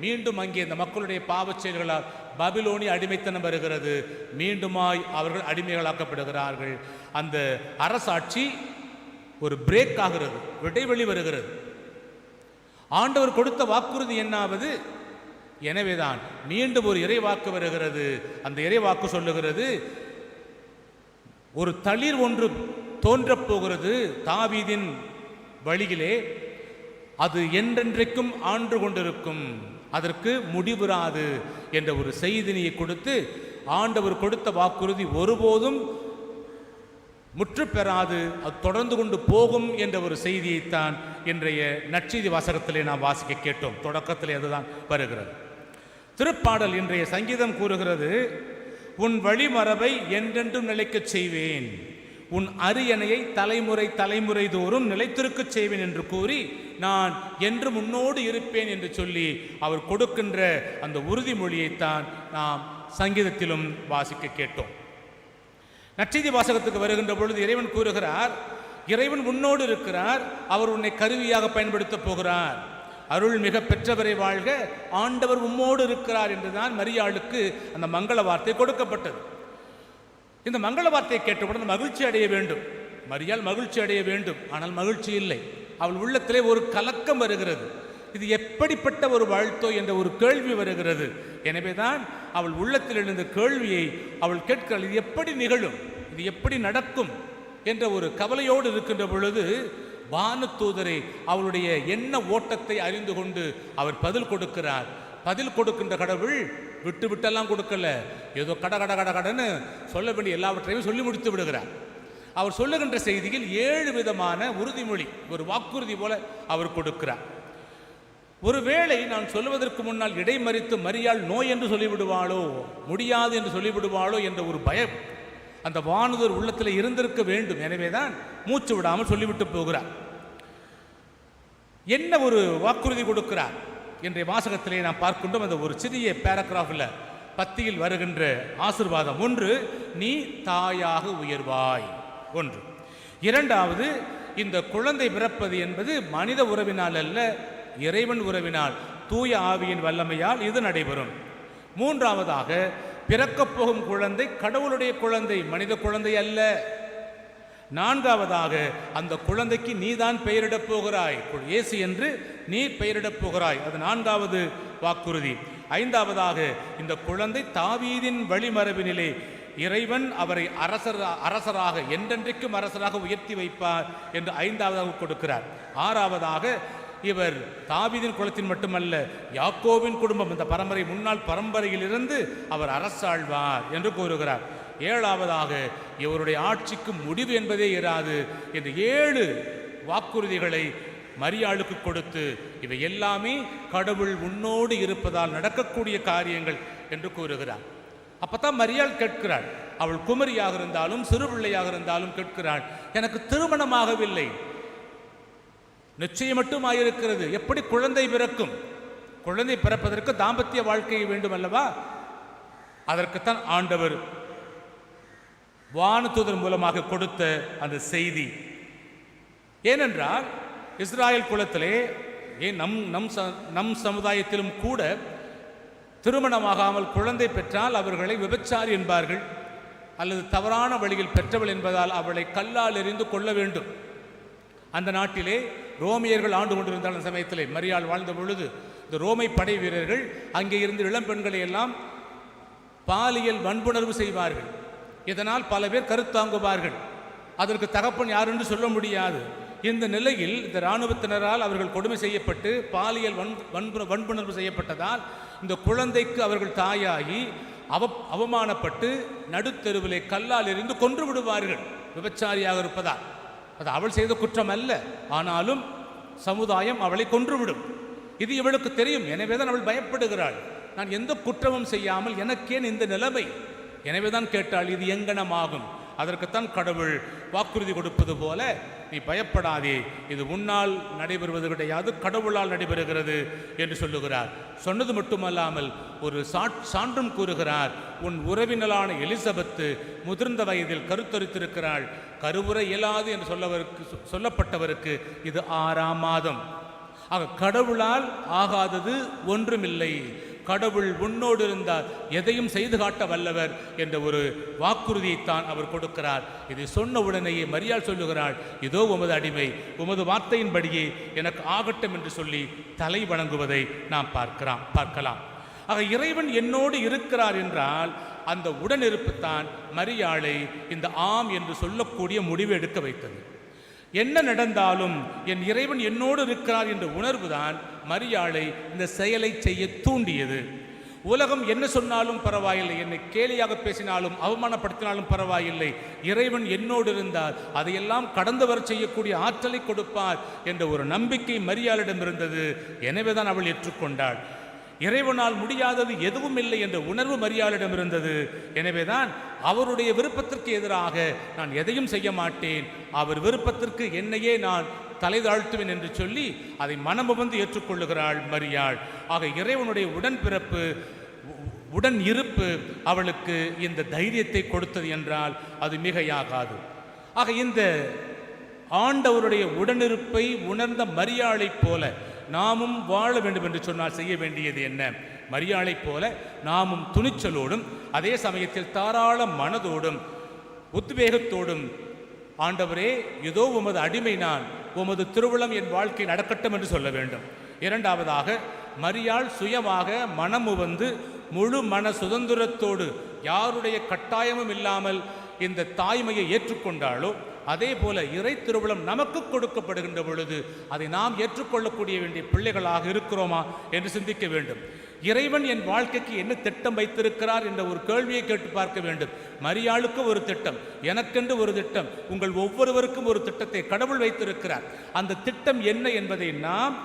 மீண்டும் அங்கே இந்த மக்களுடைய பாவச் செயல்களால் பாபிலோனிய அடிமைத்தனம் வருகிறது, மீண்டுமாய் அவர்கள் அடிமைகளாக்கப்படுகிறார்கள். அந்த அரசாட்சி ஒரு பிரேக் ஆகிறது, இடைவெளி வருகிறது. ஆண்டவர் கொடுத்த வாக்குறுதி என்னாவது? எனவேதான் மீண்டும் ஒரு இறைவாக்கு வருகிறது. அந்த இறைவாக்கு சொல்லுகிறது, ஒரு தளிர் ஒன்று தோன்றப் போகிறது தாவீதின் வழியிலே, அது என்றென்றைக்கும் ஆண்டு கொண்டிருக்கும், அதற்கு முடிவுறாது என்ற ஒரு செய்தியை கொடுத்து ஆண்டவர் கொடுத்த வாக்குறுதி ஒருபோதும் முற்று பெறாது, அது தொடர்ந்து கொண்டு போகும் என்ற ஒரு செய்தியைத்தான் இன்றைய நற்செய்தி வாசகத்திலே நாம் வாசிக்க கேட்டோம். தொடக்கத்திலே அதுதான் வருகிறது. திருப்பாடல் இன்றைய சங்கீதம் கூறுகிறது, உன் வழிமரபை என்றென்றும் நிலைக்கச் செய்வேன், உன் அரியணையை தலைமுறை தலைமுறை தோறும் நிலைத்திருக்கச் செய்வேன் என்று கூறி நான் என்று முன்னோடு இருப்பேன் என்று சொல்லி அவர் கொடுக்கின்ற அந்த உறுதிமொழியைத்தான் நாம் சங்கீதத்திலும் வாசிக்க கேட்டோம். நற்செய்தி வாசகத்துக்கு வருகின்ற பொழுது இறைவன் கூறுகிறார், இறைவன் உன்னோடு இருக்கிறார், அவர் உன்னை கருவியாக பயன்படுத்த போகிறார், அருள் மிக பெற்றவரை வாழ்க, ஆண்டவர் உம்மோடு இருக்கிறார் என்றுதான் மரியாளுக்கு அந்த மங்கள வார்த்தை கொடுக்கப்பட்டது. இந்த மங்கள வார்த்தையை கேட்டவுடன் மகிழ்ச்சி அடைய வேண்டும், மரியாள் மகிழ்ச்சி அடைய வேண்டும். ஆனால் மகிழ்ச்சி இல்லை, அவள் உள்ளத்திலே ஒரு கலக்கம் வருகிறது. இது எப்படிப்பட்ட ஒரு வாழ்த்தோ என்ற ஒரு கேள்வி வருகிறது. எனவேதான் அவள் உள்ளத்தில் எழுந்த கேள்வியை அவள் கேட்கிறாள், இது எப்படி நிகழும், இது எப்படி நடக்கும் என்ற ஒரு கவலையோடு இருக்கின்ற பொழுது வானதூதரை அவளுடைய எண்ண ஓட்டத்தை அறிந்து கொண்டு அவர் பதில் கொடுக்கிறார். பதில் கொடுக்கின்ற கடவுள் விட்டு விட்டெல்லாம் கொடுக்கல, ஏதோ கட கட கட கடன்னு சொல்ல வேண்டிய எல்லாவற்றையும் சொல்லி முடித்து விடுகிறார். அவர் சொல்லுகின்ற செய்தியில் 7 விதமான உறுதிமொழி, ஒரு வாக்குறுதி போல அவர் கொடுக்கிறார். ஒருவேளை நான் சொல்லுவதற்கு முன்னால் இடைமறித்து மரியாள் நோய் என்று சொல்லிவிடுவாளோ, முடியாது என்று சொல்லிவிடுவாளோ என்ற ஒரு பயம் அந்த வானதூதர் உள்ளத்தில் இருந்திருக்க வேண்டும். எனவேதான் மூச்சு விடாமல் சொல்லிவிட்டு போகிறார். என்ன ஒரு வாக்குறுதி கொடுக்கிறார் என்ற வாசகத்திலே நாம் பார்க்கின்றோம். அந்த ஒரு சிறிய பேராகிராஃபில் பத்தியில் வருகின்ற ஆசீர்வாதம்: 1, நீ தாயாக உயர்வாய். 1. 2வது, இந்த குழந்தை பிறப்பது என்பது மனித உறவினால் அல்ல, இறைவன் உறவினால், தூய ஆவியின் வல்லமையால் இது நடைபெறும். 3வதாக, பிறக்கப் போகும் குழந்தை கடவுளுடைய குழந்தை, மனித குழந்தை அல்ல. 4வதாக, அந்த குழந்தைக்கு நீதான் பெயரிடப் போகிறாய், இயேசு என்று நீ பெயரிடப் போகிறாய். அது 4வது வாக்குறுதி. 5வதாக, இந்த குழந்தை தாவீதின் வழிமரபினிலே இறைவன் அவரை அரசராக என்றென்றைக்கும் அரசராக உயர்த்தி வைப்பார் என்று 5ஆவதாக கொடுக்கிறார். 6ஆவதாக இவர் தாவீதின் குலத்தின் மட்டுமல்ல, யாக்கோபின் குடும்பம், இந்த பரம்பரை முன்னாள் பரம்பரையிலிருந்து அவர் அரசாழ்வார் என்று கூறுகிறார். 7ஆவதாக இவருடைய ஆட்சிக்கு முடிவு என்பதே இராது என்று 7 வாக்குறுதிகளை மரியாளுக்கு கொடுத்து, இவை எல்லாமே கடவுள் உன்னோடு இருப்பதால் நடக்கக்கூடிய காரியங்கள் என்று கூறுகிறார். அப்பதான் மரியாள் கேட்கிறாள், அவள் குமரியாக இருந்தாலும் சிறு பிள்ளையாக இருந்தாலும் கேட்கிறாள், எனக்கு திருமணமாகவில்லை, நிச்சயம் மட்டுமாயிருக்கிறது, எப்படி குழந்தை பிறக்கும்? குழந்தை பிறப்பதற்கு தாம்பத்திய வாழ்க்கை வேண்டும் அல்லவா? அதற்குத்தான் ஆண்டவர் வானதூதர் மூலமாக கொடுத்த அந்த செய்தி. ஏனென்றால் இஸ்ராயல் குலத்திலே, ஏன் நம் சமுதாயத்திலும் கூட திருமணமாகாமல் குழந்தை பெற்றால் அவர்களை விபச்சாரி என்பார்கள், அல்லது தவறான வழியில் பெற்றவள் என்பதால் அவளை கல்லால் எறிந்து கொள்ள வேண்டும். அந்த நாட்டிலே ரோமியர்கள் ஆண்டு கொண்டிருந்த சமயத்திலே மரியாள் வாழ்ந்த பொழுது இந்த ரோமை படை வீரர்கள் அங்கே இருந்து இளம் பெண்களை எல்லாம் பாலியல் வன்புணர்வு செய்வார்கள். இதனால் பல பேர் கருத்தாங்குவார்கள். அதற்கு தகப்பன் யார் என்று சொல்ல முடியாது. இந்த நிலையில் இந்த இராணுவத்தினரால் அவர்கள் கொடுமை செய்யப்பட்டு பாலியல் வன்புணர்வு செய்யப்பட்டதால் இந்த குழந்தைக்கு அவர்கள் தாயாகி அவமானப்பட்டு நடுத்தெருவிலே கல்லால் எறிந்து கொன்று விடுவார்கள், விபச்சாரியாக இருப்பதால். அது அவள் செய்த குற்றம் அல்ல, ஆனாலும் சமுதாயம் அவளை கொன்றுவிடும். இது இவளுக்கு தெரியும். எனவேதான் அவள் பயப்படுகிறாள். நான் எந்த குற்றமும் செய்யாமல் எனக்கேன் இந்த நிலைமை? எனவேதான் கேட்டாள், இது எங்கனமாகும்? அதற்குத்தான் கடவுள் வாக்குறுதி கொடுப்பது போல, நீ பயப்படாதே, இது உன்னால் நடைபெறுவது கிடையாது, கடவுளால் நடைபெறுகிறது என்று சொல்லுகிறார். சொன்னது மட்டுமல்லாமல் ஒரு சான்றும் கூறுகிறார். உன் உறவினரான எலிசபெத்து முதிர்ந்த வயதில் கருத்தரித்திருக்கிறாள், கருவுற இயலாது என்று சொல்லப்பட்டவருக்கு இது 6ஆம் மாதம். ஆக கடவுளால் ஆகாதது ஒன்றுமில்லை. கடவுள் உன்னோடு இருந்தால் எதையும் செய்து காட்ட வல்லவர் என்ற ஒரு வாக்குறுதியைத்தான் அவர் கொடுக்கிறார். இதை சொன்ன உடனேயே மரியாள் சொல்லுகிறாள், இதோ உமது அடிமை, உமது வார்த்தையின்படியே எனக்கு ஆகட்டும் என்று சொல்லி தலை வணங்குவதை நாம் பார்க்கலாம். ஆக இறைவன் என்னோடு இருக்கிறார் என்றால் அந்த உடனிருப்புத்தான் மரியாளை இந்த ஆம் என்று சொல்லக்கூடிய முடிவு எடுக்க வைத்தது. என்ன நடந்தாலும் என் இறைவன் என்னோடு இருக்கிறார் என்ற உணர்வுதான் மரியாளை இந்த செயலை செய்ய தூண்டியது. உலகம் என்ன சொன்னாலும் பரவாயில்லை, என்னை கேலியாக பேசினாலும் அவமானப்படுத்தினாலும் பரவாயில்லை, இறைவன் என்னோடு இருந்தால் அதையெல்லாம் கடந்து வர செய்யக்கூடிய ஆற்றலை கொடுப்பார் என்ற ஒரு நம்பிக்கை மரியாளிடம் இருந்தது. எனவேதான் அவள் ஏற்றுக்கொண்டாள். இறைவனால் முடியாதது எதுவும் இல்லை என்ற உணர்வு மரியாளிடம் இருந்தது. எனவேதான் அவருடைய விருப்பத்திற்கு எதிராக நான் எதையும் செய்ய மாட்டேன், அவர் விருப்பத்திற்கு என்னையே நான் தலை தாழ்த்துவேன் என்று சொல்லி அதை மனமுவந்து ஏற்றுக்கொள்ளுகிறாள் மரியாள். ஆக இறைவனுடைய உடன்பிறப்பு, உடன் இருப்பு அவளுக்கு இந்த தைரியத்தை கொடுத்தது என்றால் அது மிகையாகாது. ஆக இந்த ஆண்டவருடைய உடனிருப்பை உணர்ந்த மரியாளைப் போல நாமும் வாழ வேண்டும் என்று சொன்னால் செய்ய வேண்டியது என்ன? மரியாளைப் போல நாமும் துணிச்சலோடும் அதே சமயத்தில் தாராள மனதோடும் உத்வேகத்தோடும், ஆண்டவரே இதோ உமது அடிமை நான், உமது திருவுளம் என் வாழ்க்கை நடக்கட்டும் என்று சொல்ல வேண்டும். 2ஆவதாக மரியாள் சுயமாக மனமுவந்து முழு மன சுதந்திரத்தோடு யாருடைய கட்டாயமும் இல்லாமல் இந்த தாய்மையை ஏற்றுக்கொண்டாலோ அதே போல இறை திருவுளம் நமக்கு கொடுக்கப்படுகின்ற பொழுது அதை நாம் ஏற்றுக்கொள்ளக்கூடிய வேண்டிய பிள்ளைகளாக இருக்கிறோமா என்று சிந்திக்க வேண்டும். இறைவன் என் வாழ்க்கைக்கு என்ன திட்டம் வைத்திருக்கிறார் என்ற ஒரு கேள்வியை கேட்டு பார்க்க வேண்டும். மரியாளுக்கு ஒரு திட்டம், எனக்கென்று ஒரு திட்டம், உங்கள் ஒவ்வொருவருக்கும் ஒரு திட்டத்தை கடவுள் வைத்திருக்கிறார். அந்த திட்டம் என்ன என்பதை நாம்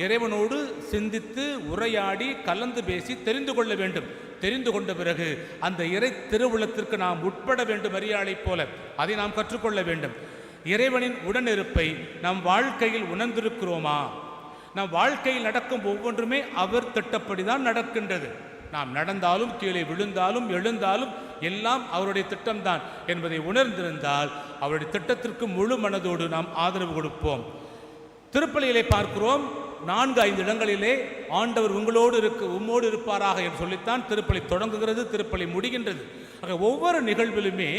இறைவனோடு சிந்தித்து உரையாடி கலந்து பேசி தெரிந்து கொள்ள வேண்டும். தெரிந்து கொண்ட பிறகு அந்த இறை திருவுளத்திற்கு நாம் உட்பட வேண்டும். மரியாளைப் போல அதை நாம் கற்றுக்கொள்ள வேண்டும். இறைவனின் உடனிருப்பை நம் வாழ்க்கையில் உணர்ந்திருக்கிறோமா? நம் வாழ்க்கையில் நடக்கும் ஒவ்வொன்றுமே அவர் திட்டப்படி தான் நடக்கின்றது. நாம் நடந்தாலும் கீழே விழுந்தாலும் எழுந்தாலும் எல்லாம் அவருடைய திட்டம்தான் என்பதை உணர்ந்திருந்தால் அவருடைய திட்டத்திற்கு முழு மனதோடு நாம் ஆதரவு கொடுப்போம். திருப்பலியிலே பார்க்கிறோம், 4-5 இடங்களிலே ஆண்டவர் உம்மோடு இருப்பாராக என்று சொல்லித்தான் திருப்பலி தொடங்குகிறது, திருப்பலி முடிகின்றது. ஆக ஒவ்வொரு நிகழ்விலுமே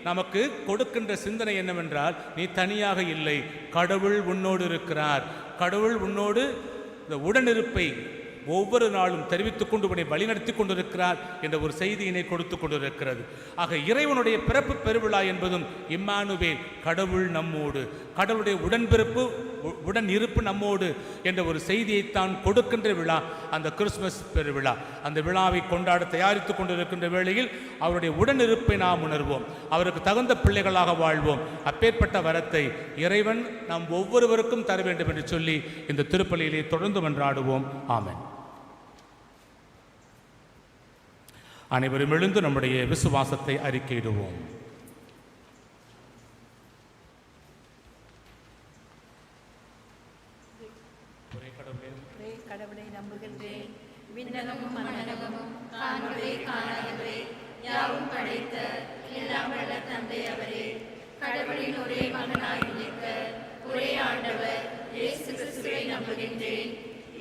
நமக்கு கொடுக்கின்ற சிந்தனை என்னவென்றால், நீ தனியாக இல்லை, கடவுள் உன்னோடு இருக்கிறார். கடவுள் உன்னோடு இந்த உடனிருப்பை ஒவ்வொரு நாளும் தெரிவித்துக் கொண்டு உன்னை வழிநடத்தி கொண்டிருக்கிறார் என்ற ஒரு செய்தியினை கொடுத்து கொண்டிருக்கிறது. ஆக இறைவனுடைய பிறப்பு பெருவிழா என்பதும் இம்மானுவேல், கடவுள் நம்மோடு, கடவுளுடைய உடன்பிறப்பு உடன் இருப்பு நம்மோடு என்ற ஒரு செய்தியைத்தான் கொடுக்கின்ற விழா அந்த கிறிஸ்துமஸ் பெருவிழா. அந்த விழாவை கொண்டாட தயாரித்து கொண்டிருக்கின்ற வேளையில் அவருடைய உடனிருப்பை நாம் உணர்வோம், அவருக்கு தகுந்த பிள்ளைகளாக வாழ்வோம். அப்பேற்பட்ட வரத்தை இறைவன் நாம் ஒவ்வொருவருக்கும் தர வேண்டும் என்று சொல்லி இந்த திருப்பலியிலே தொடர்ந்து மன்றாடுவோம். ஆமென். அனைவரும் எழுந்து நம்முடைய விசுவாசத்தை அறிக்கையிடுவோம். கடவுளை நம்புகின்றேன். விண்ணகமும் மண்ணகமும் காண்பதே காணாதவரே யாவும் படைத்த எல்லாம் வல்ல தந்தை அவரே, கடவுளின் ஒரே மகனாய் இருக்க ஒரே ஆண்டவர் இயேசு கிறிஸ்துவை நம்புகின்றேன்.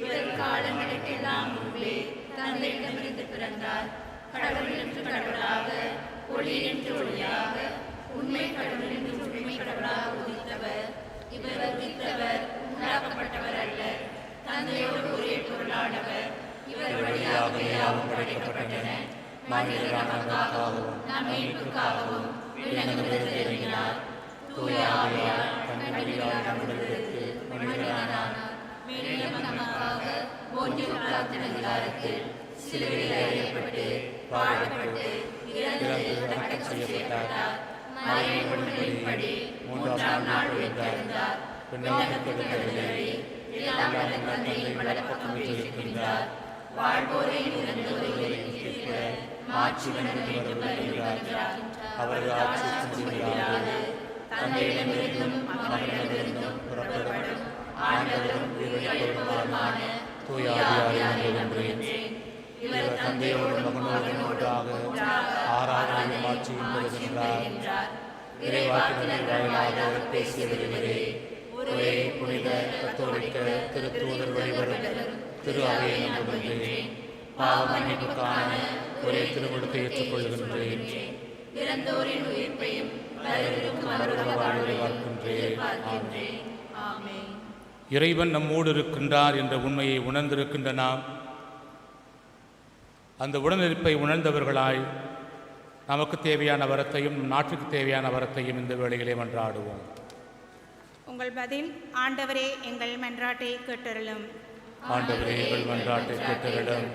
இவர் காலங்களுக்கெல்லாம் முன்பே தந்தையிடமிருந்து பிறந்தார். கடவுள் என்று கடவுளாக, ஒளி என்று ஒளியாக, உண்மை கடவுள் என்று உண்மை கடவுளாக உதித்தவர். இவர் உதித்தவர் உண்டாக்கப்பட்டவர் அல்ல, தந்தையோடு ஒரே பொருளானவர். இவர் வழியாக யாவும் படைக்கப்பட்டன. மனிதர் நமக்காகவும் நம் மீட்புக்காகவும் விண்ணகமிருந்து இறங்கினார். தூய ஆவியார் தன்னடியார் நம்மிடத்திற்கு மனிதனானார். மேலும் நமக்காக போன்று பிரார்த்தனையாருக்கு சிலுவையில் அறையப்பட்டு பாடுபட்டு இறந்து அடக்கம் செய்யப்பட்டார். மறைபடி மூன்றாம் நாள் உயிர்த்தெழுந்தார். விண்ணகத்துக்கு எழுந்தருளி எல்லாம் வல்ல தந்தையின் வலப்பக்கம் வீற்றிருக்கின்றார். வாழ்வோரை இறந்தோரை தீர்க்க மாட்சியுடன் வருகிறார். அவர் ஆட்சி முடியாது. தந்தையிடமிருந்தும் மகனிடமிருந்தும் புறப்படும் ஆண்டவரும் உயிர்த்தெழுப்பவருமான தூய ஆவியாரை நம்புகின்றேன். இவர் தந்தையோடு மகனோடு ஒன்றாக ஆராதனை மாட்சியும் பெறுகின்றார். இறைவாக்கினர் வாயிலாக பேசிய விடுவரே, ஒரே புனித கத்தோலிக்க திருத்தூதர் வழிவரும் திரு அவையை நம்புகின்றேன். பாவ மன்னிப்புக்கான ஒரே திருமுழுக்கை ஏற்றுக்கொள்கின்றேன். இறந்தோரின் உயிர்ப்பையும் இறைவன் நம்மோடு இருக்கின்றார் என்ற உண்மையை உணர்ந்திருக்கின்ற நாம் அந்த உடனிருப்பை உணர்ந்தவர்களாய் நமக்கு தேவையான வரத்தையும் நாட்டுக்கு தேவையான வரத்தையும் இந்த வேளையிலே மன்றாடுவோம். உங்கள் பதில், ஆண்டவரே எங்கள் மன்றாட்டை கேட்டருளும். ஆண்டவரே எங்கள் மன்றாட்டை கேட்டருளும்.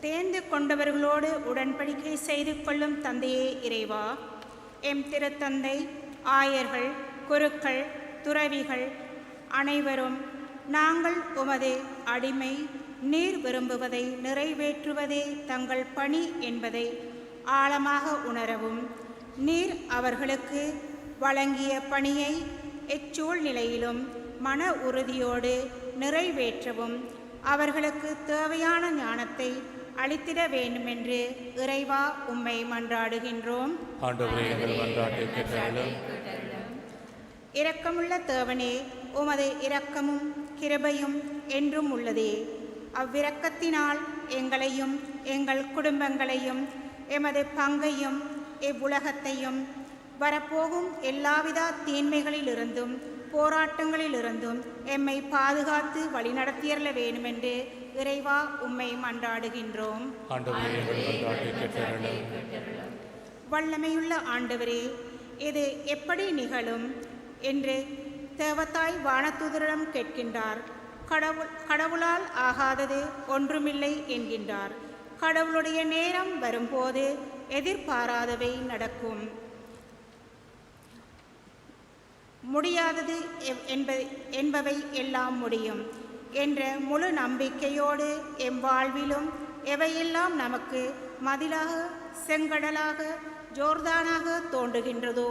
தேர்ந்து கொண்டவர்களோடு உடன்படிக்கை செய்து கொள்ளும் தந்தையே இறைவா, எம் திருத்தந்தை, ஆயர்கள், குருக்கள், துறவிகள் அனைவரும் நாங்கள் உமது அடிமை, நீர் விரும்புவதை நிறைவேற்றுவதே தங்கள் பணி என்பதை ஆழமாக உணரவும், நீர் அவர்களுக்கு வழங்கிய பணியை எச்சூழ்நிலையிலும் மன உறுதியோடு நிறைவேற்றவும் அவர்களுக்கு தேவையான ஞானத்தை அளித்திட வேண்டுமென்று இறைவா உம்மை மன்றாடுகின்றோம். இரக்கமுள்ள தேவனே, உமது இரக்கமும் கிருபையும் என்றும் உள்ளதே. அவ்விரக்கத்தினால் எங்களையும் எங்கள் குடும்பங்களையும் எமது பங்கையும் இவ்வுலகத்தையும் வரப்போகும் எல்லாவித தீன்மைகளிலிருந்தும் போராட்டங்களிலிருந்தும் எம்மை பாதுகாத்து வழிநடத்தியறல வேண்டுமென்று இறைவா உம்மை மன்றாடுகின்றோம். வல்லமையுள்ள ஆண்டவரே, இது எப்படி நிகழும் என்று தேவத்தாய் வானதூதரிடம் கேட்கின்றார். கடவுளால் ஆகாதது ஒன்றுமில்லை என்கின்றார். கடவுளுடைய நேரம் வரும்போது எதிர்பாராதவை நடக்கும். முடியாதது என்பவை எல்லாம் முடியும் என்ற முழு நம்பிக்கையோடு எம் வாழ்விலும் எவையெல்லாம் நமக்கு மதிலாக, செங்கடலாக, ஜோர்தானாக தோன்றுகின்றதோ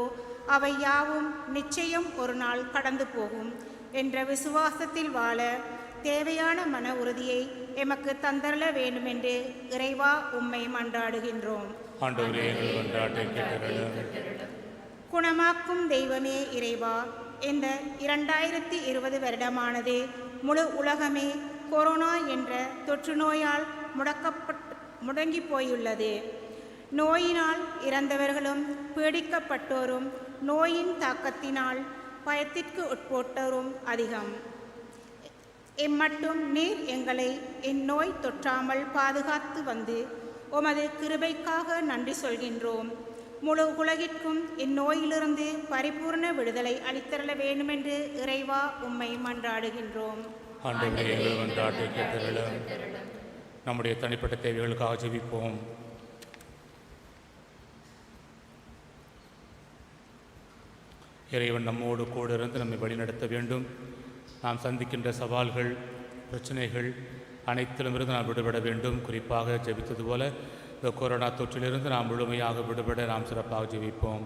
அவை யாவும் நிச்சயம் ஒரு நாள் கடந்து போகும் என்ற விசுவாசத்தில் வாழ தேவையான மன உறுதியை எமக்கு தந்தரல வேண்டுமென்று இறைவா உம்மை மன்றாடுகின்றோம். குணமாக்கும் தெய்வமே இறைவா, இந்த 2020 வருடமானது முழு உலகமே கொரோனா என்ற தொற்று நோயால் முடங்கி போயுள்ளது. நோயினால் இறந்தவர்களும் பீடிக்கப்பட்டோரும் நோயின் தாக்கத்தினால் பயத்திற்கு உட்பட்டோரும் அதிகம். எம்மட்டும் நீர் எங்களை இந்நோய் தொற்றாமல் பாதுகாத்து வந்து உமது கிருபைக்காக நன்றி சொல்கின்றோம். முழு உலகிற்கும் இந்நோயிலிருந்து பரிபூர்ண விடுதலை அளித்தரல வேண்டுமென்று இறைவா உம்மை மன்றாடுகின்றோம். ஆண்டவரே, எங்கள் மன்றாட்டை கேட்டருளும். நம்முடைய தனிப்பட்ட தேவைகளுக்காக ஜெபிப்போம். இறைவன் நம்மோடு கூட இருந்து நம்மை வழிநடத்த வேண்டும். நாம் சந்திக்கின்ற சவால்கள், பிரச்சனைகள் அனைத்திலுமிருந்து நாம் விடுபட வேண்டும். குறிப்பாக ஜெபித்தது போல இந்த கொரோனா தொற்றிலிருந்து நாம் முழுமையாக விடுபட நாம் சிறப்பாக ஜெபிப்போம்.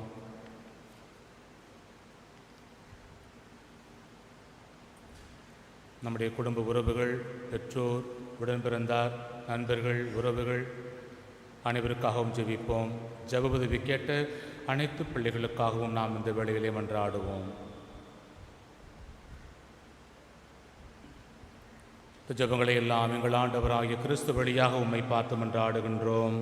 நம்முடைய குடும்ப உறவுகள், பெற்றோர், உடன் பிறந்தார், நண்பர்கள், உறவுகள் அனைவருக்காகவும் ஜெபிப்போம். ஜெப உதவி கேட்ட அனைத்து பிள்ளைகளுக்காகவும் நாம் இந்த வேளையிலே மன்றாடுவோம். இந்த ஜெபங்களை எல்லாம் எங்கள் ஆண்டவராகிய கிறிஸ்து வழியாக உம்மை பார்த்து மன்றாடுகின்றோம்.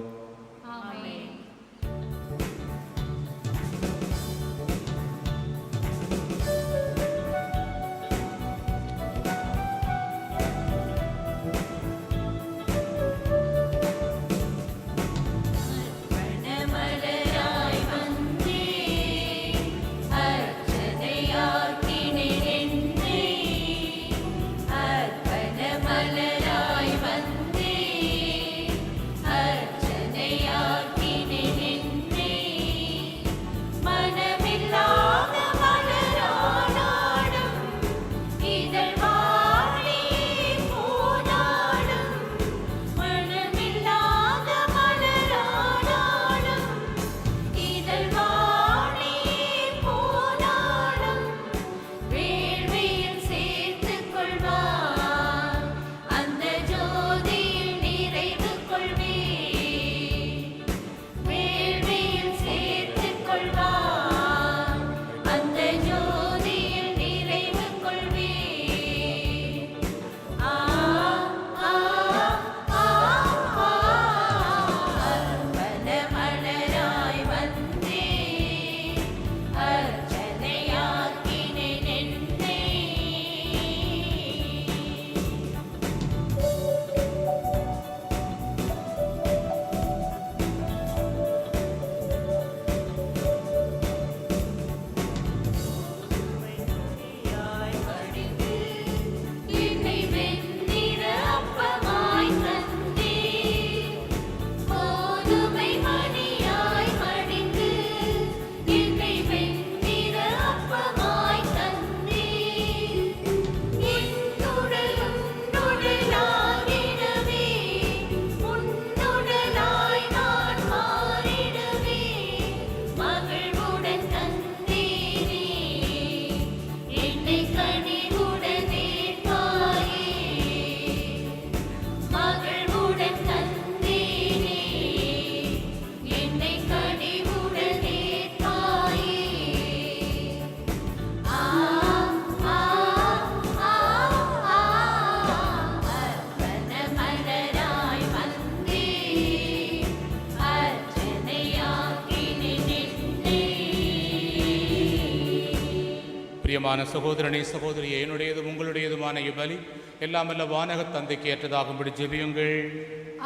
பிரியமான சகோதரனே, சகோதரியே, என்னுடையதும் உங்களுடையதுமான இவ்வலி எல்லாம் வல்ல வானக தந்தைக்கு ஏற்றதாகும்படி ஜெபியுங்கள்.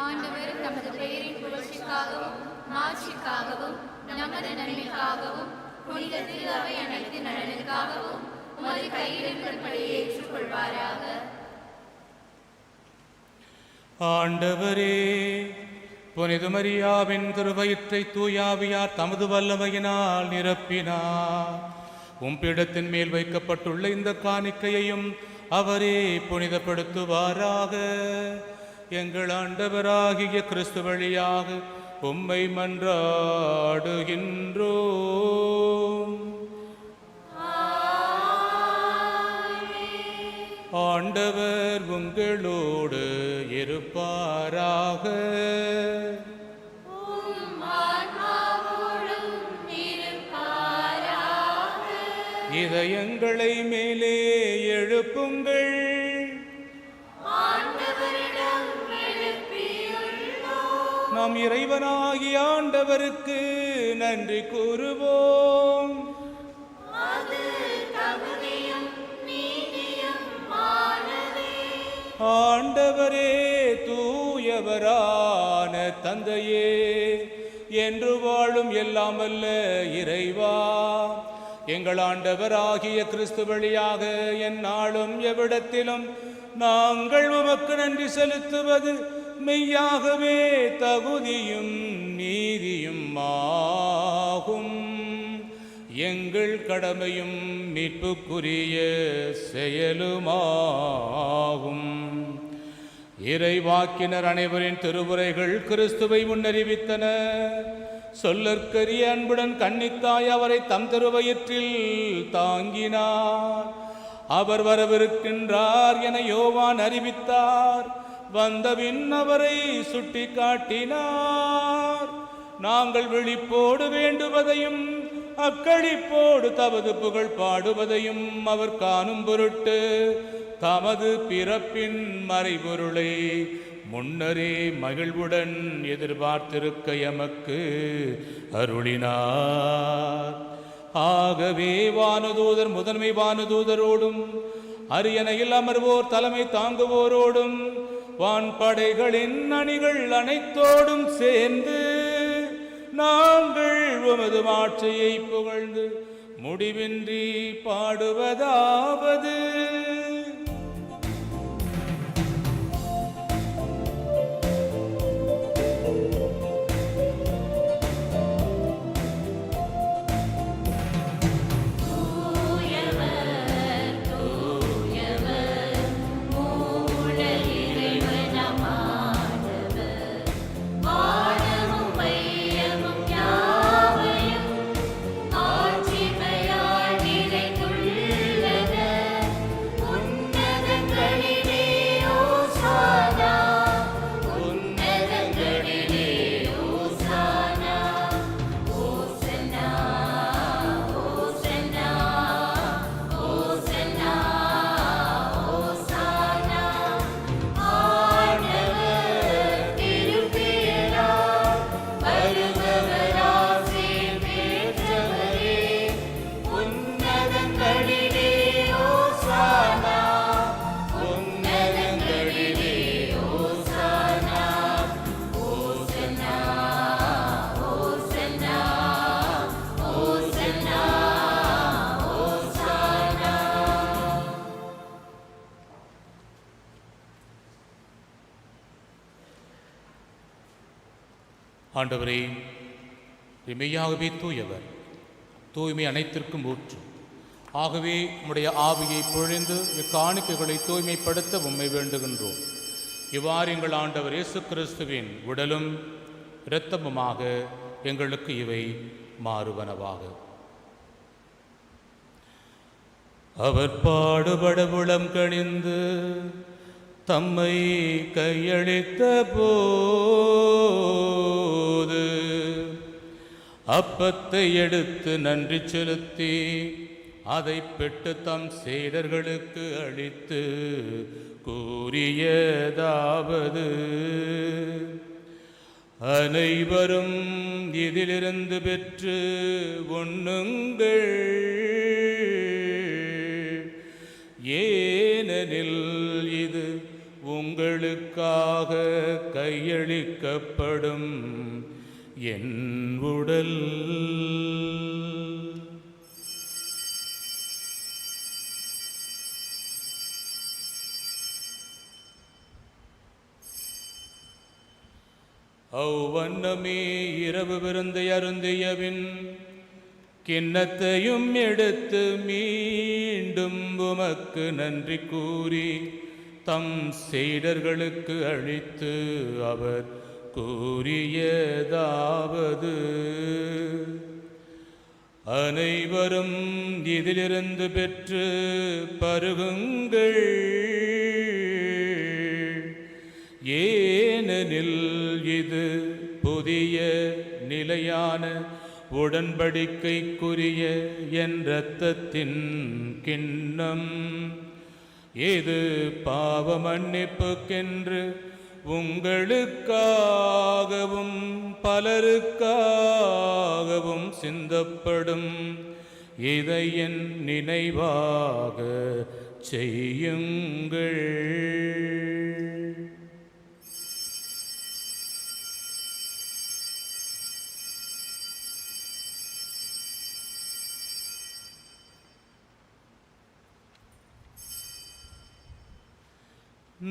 ஆண்டவர் தமது பெயரின் புகழ்ச்சிக்காகவும் மாட்சிக்காகவும் நமது நன்மைக்காகவும் புனித திரு அவை அனைத்து நலனுக்காகவும் உமது கையிலிருந்தபடி ஏற்றுக்கொள்வாராக. ஆண்டவரே, புனித மரியாவின் திருவயிற்றை தூயாவியார் தமது வல்லமையினால் நிரப்பினார். உம்பிடத்தின் மேல் வைக்கப்பட்டுள்ள இந்த காணிக்கையையும் அவரே புனிதப்படுத்துவாராக. எங்கள் ஆண்டவராகிய கிறிஸ்து வழியாக உம்மை மன்றாடுகின்றோம். ஆண்டவர் உங்களோடு இருப்பாராக. இதயங்களை மேலே எழுப்புங்கள். நாம் இறைவனாகிய ஆண்டவருக்கு நன்றி கூறுவோம். ஆண்டவரே தூயவரான தந்தையே, என்று வாழும் எல்லாம் வல்ல இறைவா, எங்கள் ஆண்டவராகிய கிறிஸ்து வழியாக எந்நாளும் எவ்விடத்திலும் நாங்கள் உமக்கு நன்றி செலுத்துவது மெய்யாகவே தகுதியும் நீதியும் ஆகும். எங்கள் கடமையும் மீட்புக்குரிய செயலுமாகும். இறைவாக்கினர் அனைவரின் திருவுரைகள் கிறிஸ்துவை முன்னறிவித்தன. சொல்லற்கரிய அன்புடன் கன்னித்தாய் அவரை தம் திருவயிற்றில் தாங்கினார். அவர் வரவிருக்கின்றார் என யோவான் அறிவித்தார். வந்தபின் அவரை சுட்டி காட்டினார். நாங்கள் விழிப்போடு வேண்டுவதையும் அக்களிப்போடு தமது புகழ் பாடுவதையும் அவர் காணும் பொருட்டு தமது பிறப்பின் மறைபொருளை முன்னரே மகிழ்வுடன் எதிர்பார்த்திருக்க எமக்கு அருளினார். ஆகவே வானதூதர் முதன்மை வானதூதரோடும் அரியணையில் அமர்வோர் தலைமை தாங்குவோரோடும் வான்படைகளின் அணிகள் அனைத்தோடும் சேர்ந்து நாங்கள் உமது மாட்சியை புகழ்ந்து முடிவின்றி பாடுவதாவது: ஆண்டவரே, மெய்யாகவே தூயவர், தூய்மை அனைத்திற்கும் ஊற்று. ஆகவே உம்முடைய ஆவியை பொழிந்து இக்காணிக்கைகளை தூய்மைப்படுத்த உம்மை வேண்டுகின்றோம். இவ்வாறு எங்கள் ஆண்டவர் இயேசு கிறிஸ்துவின் உடலும் இரத்தமுமாக எங்களுக்கு இவை மாறுவனவாக. அவர் பாடுபட உளம் கனிந்து தம்மை கையளித்த போது அப்பத்தை எடுத்து நன்றி செலுத்தி அதை பெற்று தம் சீடர்களுக்கு அளித்து கூறியதாவது: அனைவரும் இதிலிருந்து பெற்று உண்ணுங்கள், ஏனெனில் இது உங்களுக்காக கையளிக்கப்படும் என் உடல். அவ்வண்ணமே இரவு விருந்தை அருந்தியபின் கிண்ணத்தையும் எடுத்து மீண்டும் உமக்கு நன்றி கூறி தம் சீடர்களுக்கு அளித்து அவர் கூறியதாவது: அனைவரும் இதிலிருந்து பெற்று பருகுங்கள், ஏனெனில் இது புதிய நிலையான உடன்படிக்கைக்குரிய என் இரத்தத்தின் கிண்ணம். இது பாவ மன்னிப்புக்கென்று உங்களுக்காகவும் பலருக்காகவும் சிந்தப்படும். இதை என் நினைவாக செய்யுங்கள்.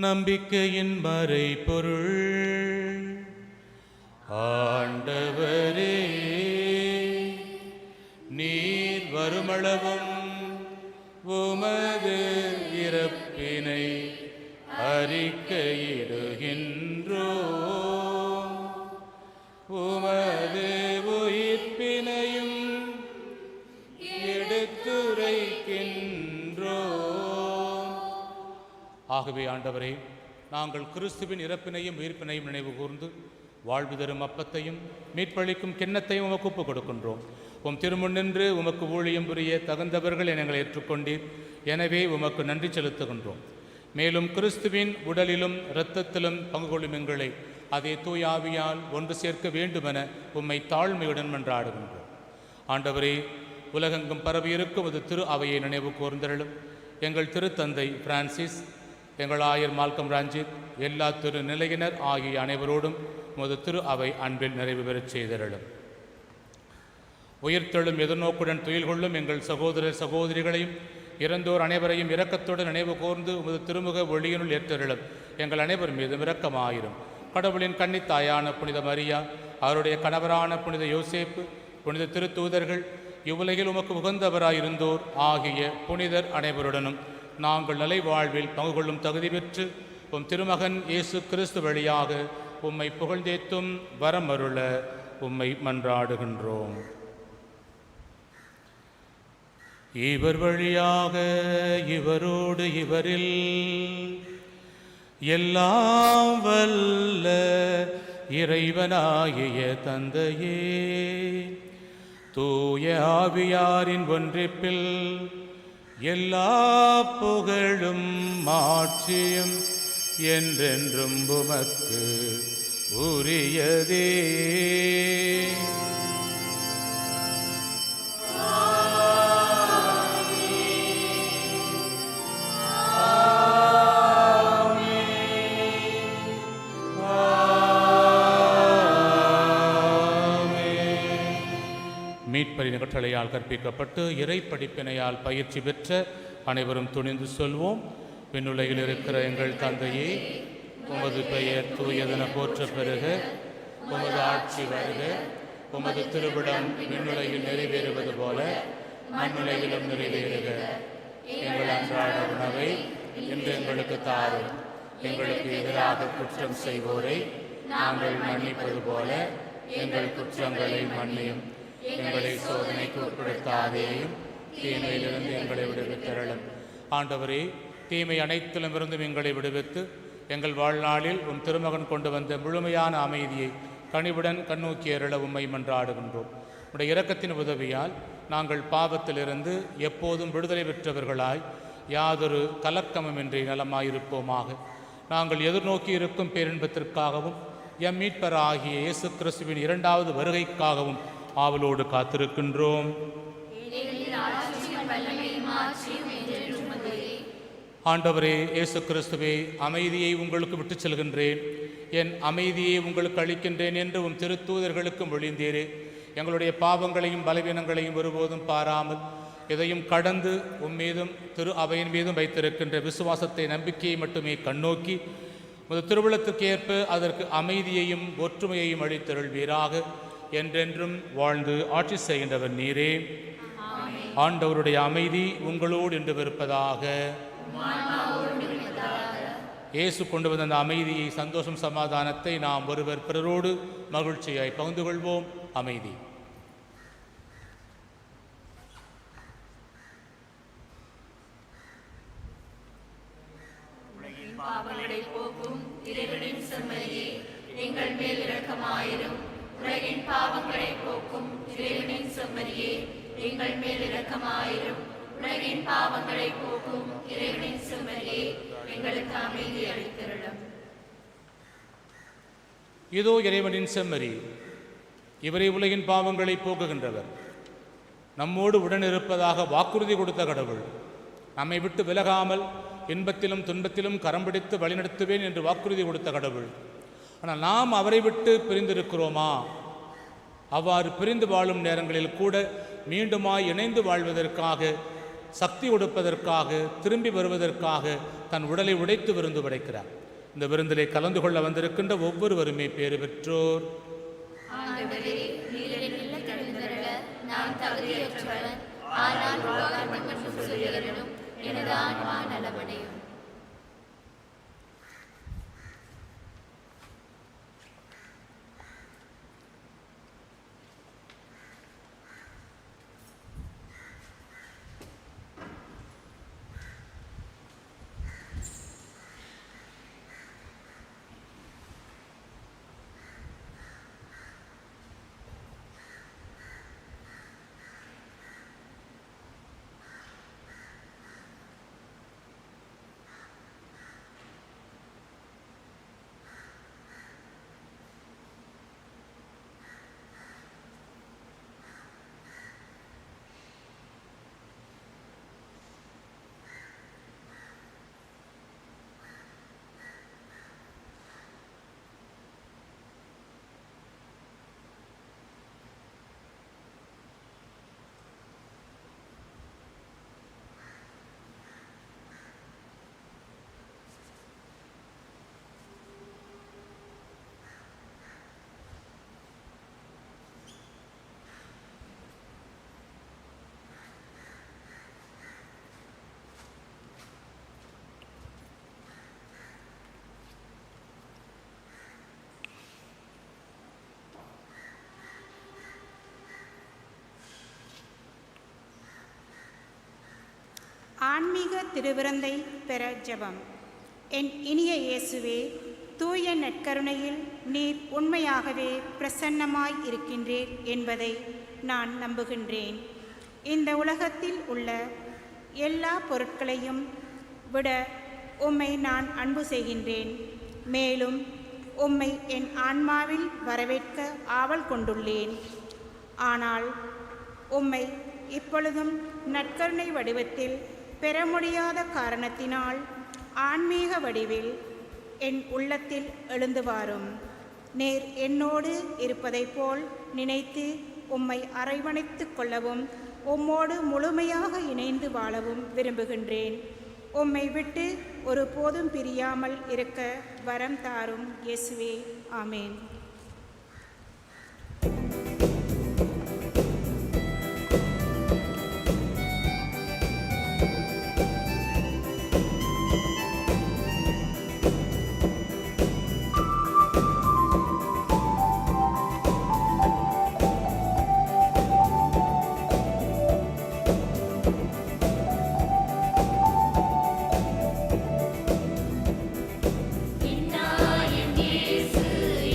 நம்பிக்கையின் மறைபொருள். ஆண்டவரே, நீர் வருமளவும் உமது இறப்பினை அறிக்கையிடுகின்றோ, உமது உயிர்ப்பினையும் எடுத்துரைக்கின்றோ. ஆகவே ஆண்டவரே, நாங்கள் கிறிஸ்துவின் இறப்பினையும் உயிர்ப்பினையும் நினைவு கூர்ந்து வாழ்வு தரும் அப்பத்தையும் மீட்பளிக்கும் கிண்ணத்தையும் உமக்கு ஒப்புக் கொடுக்கின்றோம். உம் திருமுன் நின்று உமக்கு ஊழியம் புரிய தகுந்தவர்கள் என எங்களை ஏற்றுக்கொண்டீர். எனவே உமக்கு நன்றி செலுத்துகின்றோம். மேலும் கிறிஸ்துவின் உடலிலும் இரத்தத்திலும் பங்கு கொள்ளும் எங்களை அதே தூயாவியால் ஒன்று சேர்க்க வேண்டுமென உம்மை தாழ்மையுடன் மன்றாடுகின்றோம். ஆண்டவரே, உலகெங்கும் பரவியிருக்கும் அது திரு அவையை நினைவு கூர்ந்தருளும். எங்கள் திருத்தந்தை பிரான்சிஸ், எங்கள் ஆயர் மால்கம் ரஞ்சித், எல்லா திரு நிலையினர் ஆகிய அனைவரோடும் உமது திரு அவை அன்பில் நிறைவு பெறச் செய்தருளும். உயிர்த்தெழும் எதிர்நோக்குடன் துயில் கொள்ளும் எங்கள் சகோதரர் சகோதரிகளையும் இறந்தோர் அனைவரையும் இரக்கத்துடன் நினைவு கூர்ந்து உமது திருமுக ஒளியினுள் ஏற்றருளும். எங்கள் அனைவர் மீதும் இரக்கமாயிரும். கடவுளின் கன்னித்தாயான புனித மரியா, அவருடைய கணவரான புனித யோசேப்பு, புனித திருத்தூதர்கள், இவ்வுலகில் உமக்கு உகந்தவராயிருந்தோர் ஆகிய புனிதர் அனைவருடனும் நாங்கள் நிலை வாழ்வில் பங்கு கொள்ளும் தகுதி பெற்று உம் திருமகன் இயேசு கிறிஸ்து வழியாக உம்மை புகழ்ந்தேத்தும் வரமருள உம்மை மன்றாடுகின்றோம். இவர் வழியாக இவரோடு இவரில் எல்லாம் வல்ல இறைவனாகிய தந்தையே, தூய ஆவியாரின் ஒன்றிப்பில் எல்லா புகழும் மாட்சியும் என்றென்றும் உமக்கு உரியதே. மீட்பரின் கட்டளையால் கற்பிக்கப்பட்டு இறை படிப்பினையால் பயிற்சி பெற்ற அனைவரும் துணிந்து சொல்வோம். விண்ணுலகில் இருக்கிற எங்கள் தந்தையே, உமது பெயர் தூயதென போற்ற பெறுக, உமது ஆட்சி வருக, உமது திருவிடம் விண்ணுலகில் நிறைவேறுவது போல மண்ணுலகிலும் நிறைவேறுக. எங்கள் அன்றாட உணவை இன்று எங்களுக்கு தாரும். எங்களுக்கு எதிராக குற்றம் செய்வோரை நாங்கள் மன்னிப்பது போல எங்கள் குற்றங்களை மன்னியும். எங்களை சோதனைக்கு உட்படுத்தாதேயும், தீமையிலிருந்து எங்களை விடுவித்தருளும். ஆண்டவரே, தீமை அனைத்திலும் இருந்தும் எங்களை விடுவித்து எங்கள் வாழ்நாளில் உம் திருமகன் கொண்டு வந்த முழுமையான அமைதியை கனிவுடன் கண்ணோக்கி அருள உம்மை மன்றாடுகின்றோம். உடைய இரக்கத்தின் உதவியால் நாங்கள் பாவத்திலிருந்து எப்போதும் விடுதலை பெற்றவர்களாய் யாதொரு கலக்கமுமின்றி நலமாயிருப்போமாக. நாங்கள் எதிர்நோக்கி இருக்கும் பேரின்பத்திற்காகவும் எம் மீட்பராகிய இயேசு கிறிஸ்துவின் இரண்டாவது வருகைக்காகவும் ஆவலோடு காத்திருக்கின்றோம். ஆண்டவரே இயேசு கிறிஸ்துவே, அமைதியை உங்களுக்கு விட்டுச் செல்கின்றேன், என் அமைதியை உங்களுக்கு அளிக்கின்றேன் என்று உம் திருத்தூதர்களுக்கு மொழிந்தீரே. எங்களுடைய பாவங்களையும் பலவீனங்களையும் ஒருபோதும் பாராமல் எதையும் கடந்து உம்மீதும் திரு அவையின் மீதும் வைத்திருக்கின்ற விசுவாசத்தை, நம்பிக்கையை மட்டுமே கண்ணோக்கி உமது திருவுளத்துக்கு ஏற்ப அதற்கு அமைதியையும் ஒற்றுமையையும் அளித்தருள்வீராக. என்றென்றும் வாழ்ந்து ஆட்சி செய்கின்றவர் நீரே. ஆண்டவருடைய அமைதி உங்களோடு என்று இருப்பதாக. இயேசு கொண்டு வந்த அந்த அமைதியை, சந்தோஷம், சமாதானத்தை நாம் ஒருவர் பிறரோடு மகிழ்ச்சியாய் பகிர்ந்து கொள்வோம். அமைதி. பாவங்களை போக்கும் இறைவனின் செம்மறியே, எங்கள் மேல் இரக்கமாயிரும். உலகின் பாவங்களை போக்கும் இறைவனின் செம்மறியே, எங்கள் மேல் இரக்கமாயிரும். உலகின் பாவங்களை போக்கும் இறைவனின் செம்மறியே, எங்களுக்கு அமைதி அளித்தருளும். இதோ இறைவனின் செம்மறி, இவரை உலகின் பாவங்களை போக்குகின்றவர். நம்மோடு உடன் இருப்பதாக வாக்குறுதி கொடுத்த கடவுள், நம்மை விட்டு விலகாமல் இன்பத்திலும் துன்பத்திலும் கரம் பிடித்து வழிநடத்துவேன் என்று வாக்குறுதி கொடுத்த கடவுள். ஆனால் நாம் அவரை விட்டு பிரிந்திருக்கிறோமா? அவ்வாறு பிரிந்து வாழும் நேரங்களில் கூட மீண்டுமாய் இணைந்து வாழ்வதற்காக சக்தி கொடுப்பதற்காக, திரும்பி வருவதற்காக தன் உடலை உடைத்து விருந்து படைக்கிறார். இந்த விருந்திலே கலந்து கொள்ள வந்திருக்கின்ற ஒவ்வொருவருமே பேறு பெற்றோர். ஆண்டவரே, நீர் என் இல்லத்தில் எழுந்தருள நான் தகுதியற்றவன். ஆனால் உலகம் என்று சொல்லுகிறதும் எனது ஆன்மா நலமடையும். ஆன்மீக திருவிருந்தை பெற ஜெபம். என் இனிய இயேசுவே, தூய நற்கருணையில் நீர் உண்மையாகவே பிரசன்னமாய் இருக்கின்றீர் என்பதை நான் நம்புகின்றேன். இந்த உலகத்தில் உள்ள எல்லா பொருட்களையும் விட உம்மை நான் அன்பு செய்கின்றேன். மேலும் உம்மை என் ஆன்மாவில் வரவேற்க ஆவல் கொண்டுள்ளேன். ஆனால் உம்மை இப்பொழுதும் நற்கருணை வடிவத்தில் பெற முடியாத காரணத்தினால் ஆன்மீக வடிவில் என் உள்ளத்தில் எழுந்து வாரும். நேர் என்னோடு இருப்பதைப் போல் நினைத்து உம்மை அரவணைத்து கொள்ளவும் உம்மோடு முழுமையாக இணைந்து வாழவும் விரும்புகின்றேன். உம்மை விட்டு ஒருபோதும் பிரியாமல் இருக்க வரம் தாரும் இயேசுவே. ஆமேன்.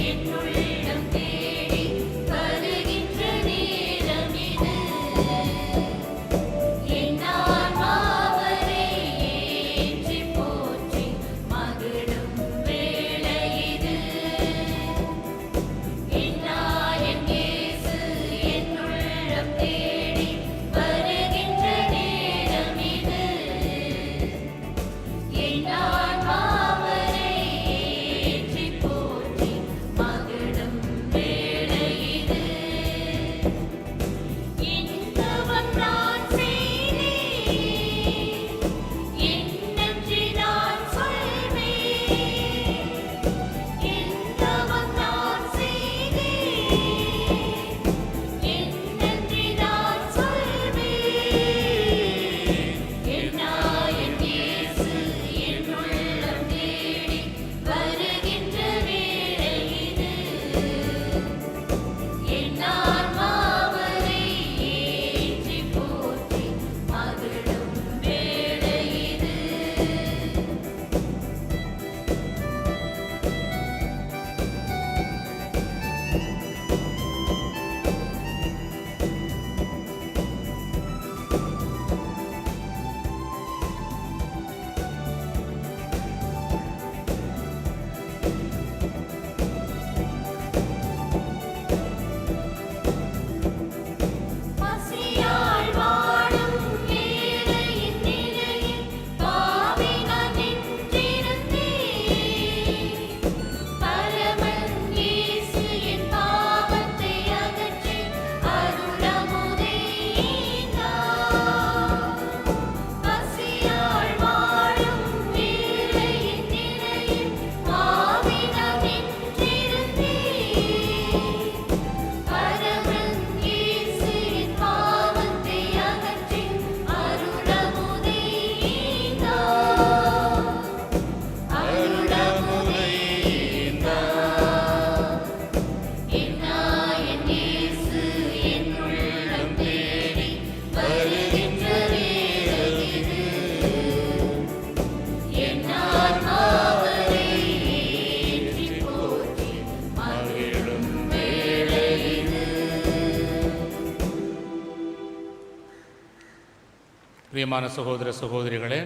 என்னுடைய பிரியமான சகோதர சகோதரிகளே,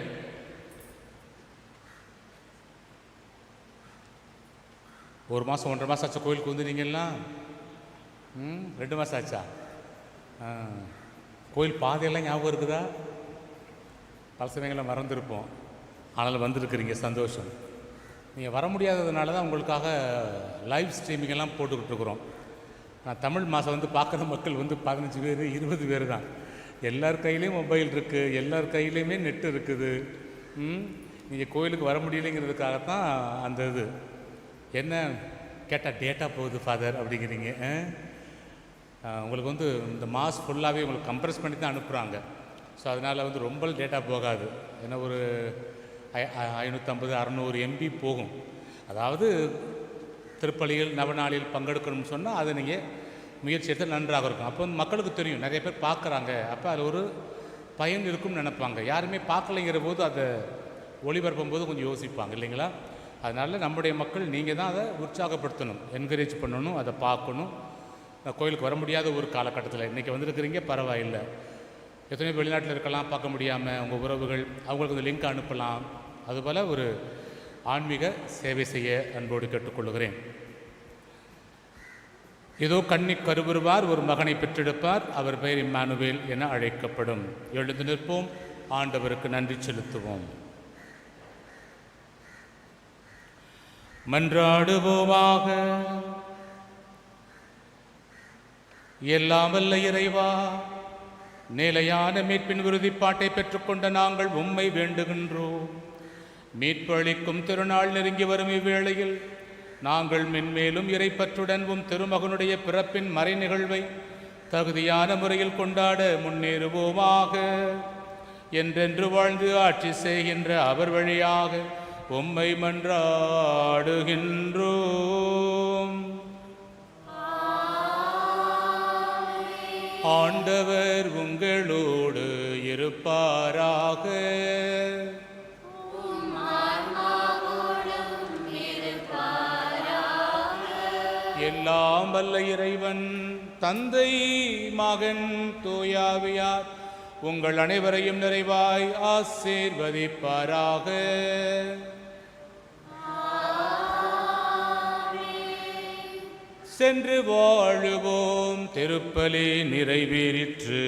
ஒரு மாதம் 1.5 மாதம் ஆச்சா கோயிலுக்கு வந்துட்டீங்கலாம்? 2 மாதம் ஆச்சா? கோயில் பாதையெல்லாம் ஞாபகம் இருக்குதா? பல சமயங்களில் மறந்துருப்போம், ஆனாலும் வந்திருக்கிறீங்க, சந்தோஷம். நீங்கள் வர முடியாததுனால தான் உங்களுக்காக லைவ் ஸ்ட்ரீமிங்கெல்லாம் போட்டுக்கிட்டு இருக்கிறோம். நான் தமிழ் மாதம் வந்து பார்க்குற மக்கள் வந்து 15 பேர் 20 பேர் தான். எல்லார் கையிலையும் மொபைல் இருக்குது, எல்லார் கையிலையுமே நெட்டு இருக்குது. நீங்கள் கோயிலுக்கு வர முடியலைங்கிறதுக்காகத்தான் அந்த இது. என்ன கேட்டால் டேட்டா போகுது ஃபாதர் அப்படிங்கிறீங்க. உங்களுக்கு வந்து இந்த மாஸ் ஃபுல்லாகவே உங்களுக்கு கம்ப்ரெஸ் பண்ணி தான் அனுப்புகிறாங்க. ஸோ அதனால் வந்து ரொம்ப டேட்டா போகாது. ஏன்னா ஒரு 550-600 MB போகும். அதாவது திருப்பலியில் நவநாளில் பங்கெடுக்கணும்னு சொன்னால் அதை நீங்கள் முயற்சி எடுத்து நன்றாக இருக்கும். அப்போ வந்து மக்களுக்கு தெரியும், நிறைய பேர் பார்க்குறாங்க, அப்போ அதில் ஒரு பயன் இருக்கும்னு நினைப்பாங்க. யாருமே பார்க்கலைங்கிற போது அதை ஒளிபரப்பும் போது கொஞ்சம் யோசிப்பாங்க இல்லைங்களா? அதனால் நம்முடைய மக்கள் நீங்கள் தான் அதை உற்சாகப்படுத்தணும், என்கரேஜ் பண்ணணும், அதை பார்க்கணும். கோயிலுக்கு வர முடியாத ஒரு காலகட்டத்தில் இன்றைக்கி வந்திருக்கிறீங்க, பரவாயில்லை. எத்தனையோ வெளிநாட்டில் இருக்கலாம், பார்க்க முடியாமல் உங்கள் உறவுகள், அவங்களுக்கு இந்த லிங்க் அனுப்பலாம். அதுபோல் ஒரு ஆன்மீக சேவை செய்ய அன்போடு கேட்டுக்கொள்கிறேன். ஏதோ கன்னி கருவுருவார், ஒரு மகனை பெற்றெடுப்பார், அவர் பெயர் இம்மானுவேல் என அழைக்கப்படும். எழுந்து நிற்போம், ஆண்டவருக்கு நன்றி செலுத்துவோம். மன்றாடுவோமாக. எல்லாம் வல்ல இறைவா, நிலையான மீட்பின் உறுதிப்பாட்டை பெற்றுக்கொண்ட நாங்கள் உம்மை வேண்டுகின்றோம். மீட்பு அளிக்கும் திருநாள் நெருங்கி வரும் இவ்வேளையில் நாங்கள் மென்மேலும் இறைப்பற்றுடன் திருமகனுடைய பிறப்பின் மறை நிகழ்வை தகுதியான முறையில் கொண்டாட முன்னேறுவோமாக. என்றென்று வாழ்ந்து ஆட்சி செய்கின்ற அவர் வழியாக உம்மை மன்றாடுகின்றோம். ஆண்டவர் உங்களோடு இருப்பாராக. எல்லாம் வல்ல இறைவன் தந்தை, மகன், தூயாவியார் உங்கள் அனைவரையும் நிறைவாய் ஆசீர்வதிப்பாராக. சென்று வாழுவோம். திருப்பலி நிறைவேறிற்று.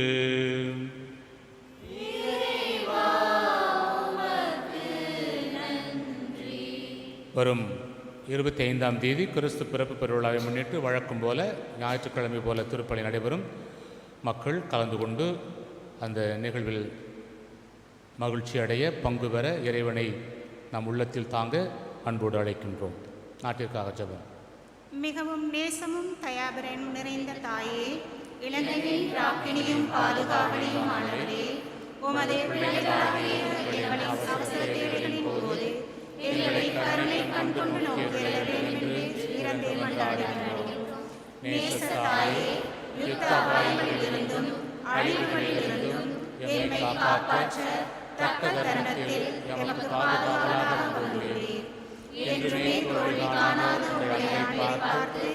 வரும் 25ஆம் தேதி கிறிஸ்து பிறப்பு பெருவிழாவை முன்னிட்டு வழக்கம் போல ஞாயிற்றுக்கிழமை போல திருப்பலி நடைபெறும். மக்கள் கலந்து கொண்டு அந்த நிகழ்வில் மகிழ்ச்சி அடைய, பங்கு பெற இறைவனை நம் உள்ளத்தில் தாங்க அன்போடு அழைக்கின்றோம். நாட்டிற்காக ஜெபம். மிகவும் நேசமும் தயாபரனும் நிறைந்த தாயே, இலங்கையின் ராக்கினியும் பாதுகாவலியும் ஆனவரே, உமது பிள்ளைகளாகிய எங்களின் அவசர தேவைகளின் போது எங்களை கருணை கண்கொண்டு நோக்கிட வேண்டும் என்று இறந்தே மன்றாடுகிறோம். நேச தாயே, யுத்த அபாயங்களிலிருந்தும் அழிவுகளிலிருந்தும் எம்மை காப்பாற்ற தக்க தருணத்தில் எமக்கு பாதுகாவலாக கொள்கிறீர். என்றுமே தோல்வி காணாத உடைய அன்பை பார்த்து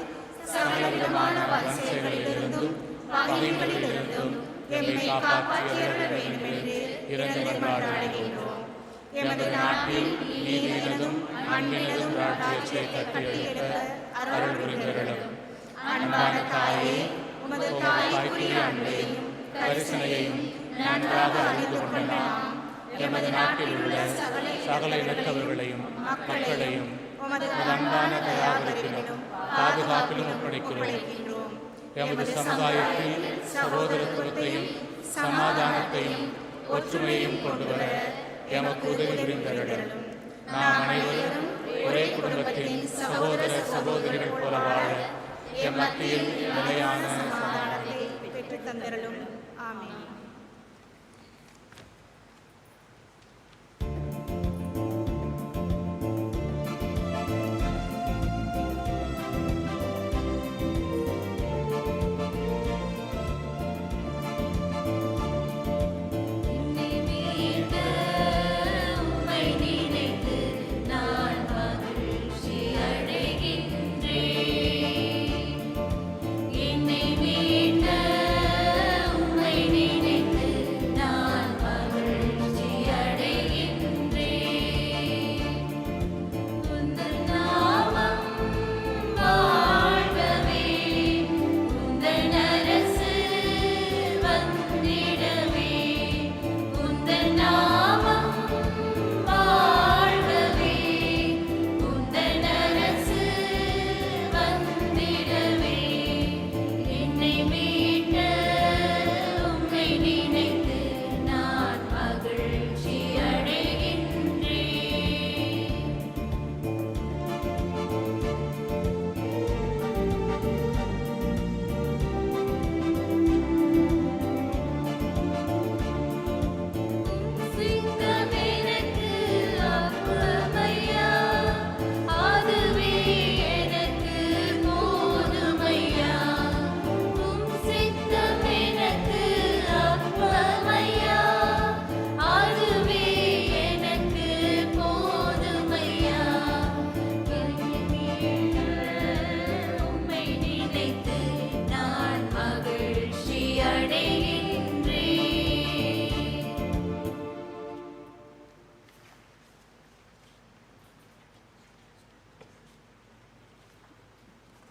சகலவிதமான வரிசைகளிலிருந்தும் பகைகளிலிருந்தும் எம்மை காப்பாற்றியருள வேண்டும் என்று இறந்து மன்றாடுகிறோம். எமது நாட்டில் நீதியினதும் அன்பினதும் ராஜ்யத்தை கட்டியெழுப்ப அருள் புரிந்தருளும். அன்பான தாயே, உமது தாய்க்குரிய அன்பையும் கரிசனையையும் நன்றாக அறிந்து கொண்ட நாம் எமது நாட்டில் உள்ள சகல இனத்தவர்களையும் மக்களையும் உமது அன்பான தயாரிப்பிலும் பாதுகாப்பிலும் ஒப்படைக்கிறோம். எமது சமுதாயத்தில் சகோதரத்துவத்தையும் சமாதானத்தையும் ஒற்றுமையையும் கொண்டு வர எமக்கு உதவி புரிந்தருளும். நாம் அனைவரும் ஒரே குடும்பத்தின் சகோதர சகோதரிகள் போல வாழ எம் மத்தியில் நிலையான சமாதானத்தை பெற்றுத் தந்தருளும். ஆமென். என்னை மீட்ட உம்மை நினை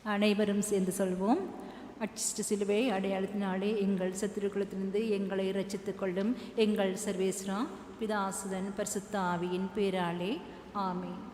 அனைவரும் சேர்ந்து சொல்வோம். அச்சிஷ்ட சிலுவை அடையாளத்தினாலே எங்கள் சத்துருக்களத்திலிருந்து எங்களை இரட்சித்துக் கொள்ளும் எங்கள் சர்வேஸ்வரா, பிதாசுதன் பரிசுத்த ஆவியின் பேராலே ஆமென்.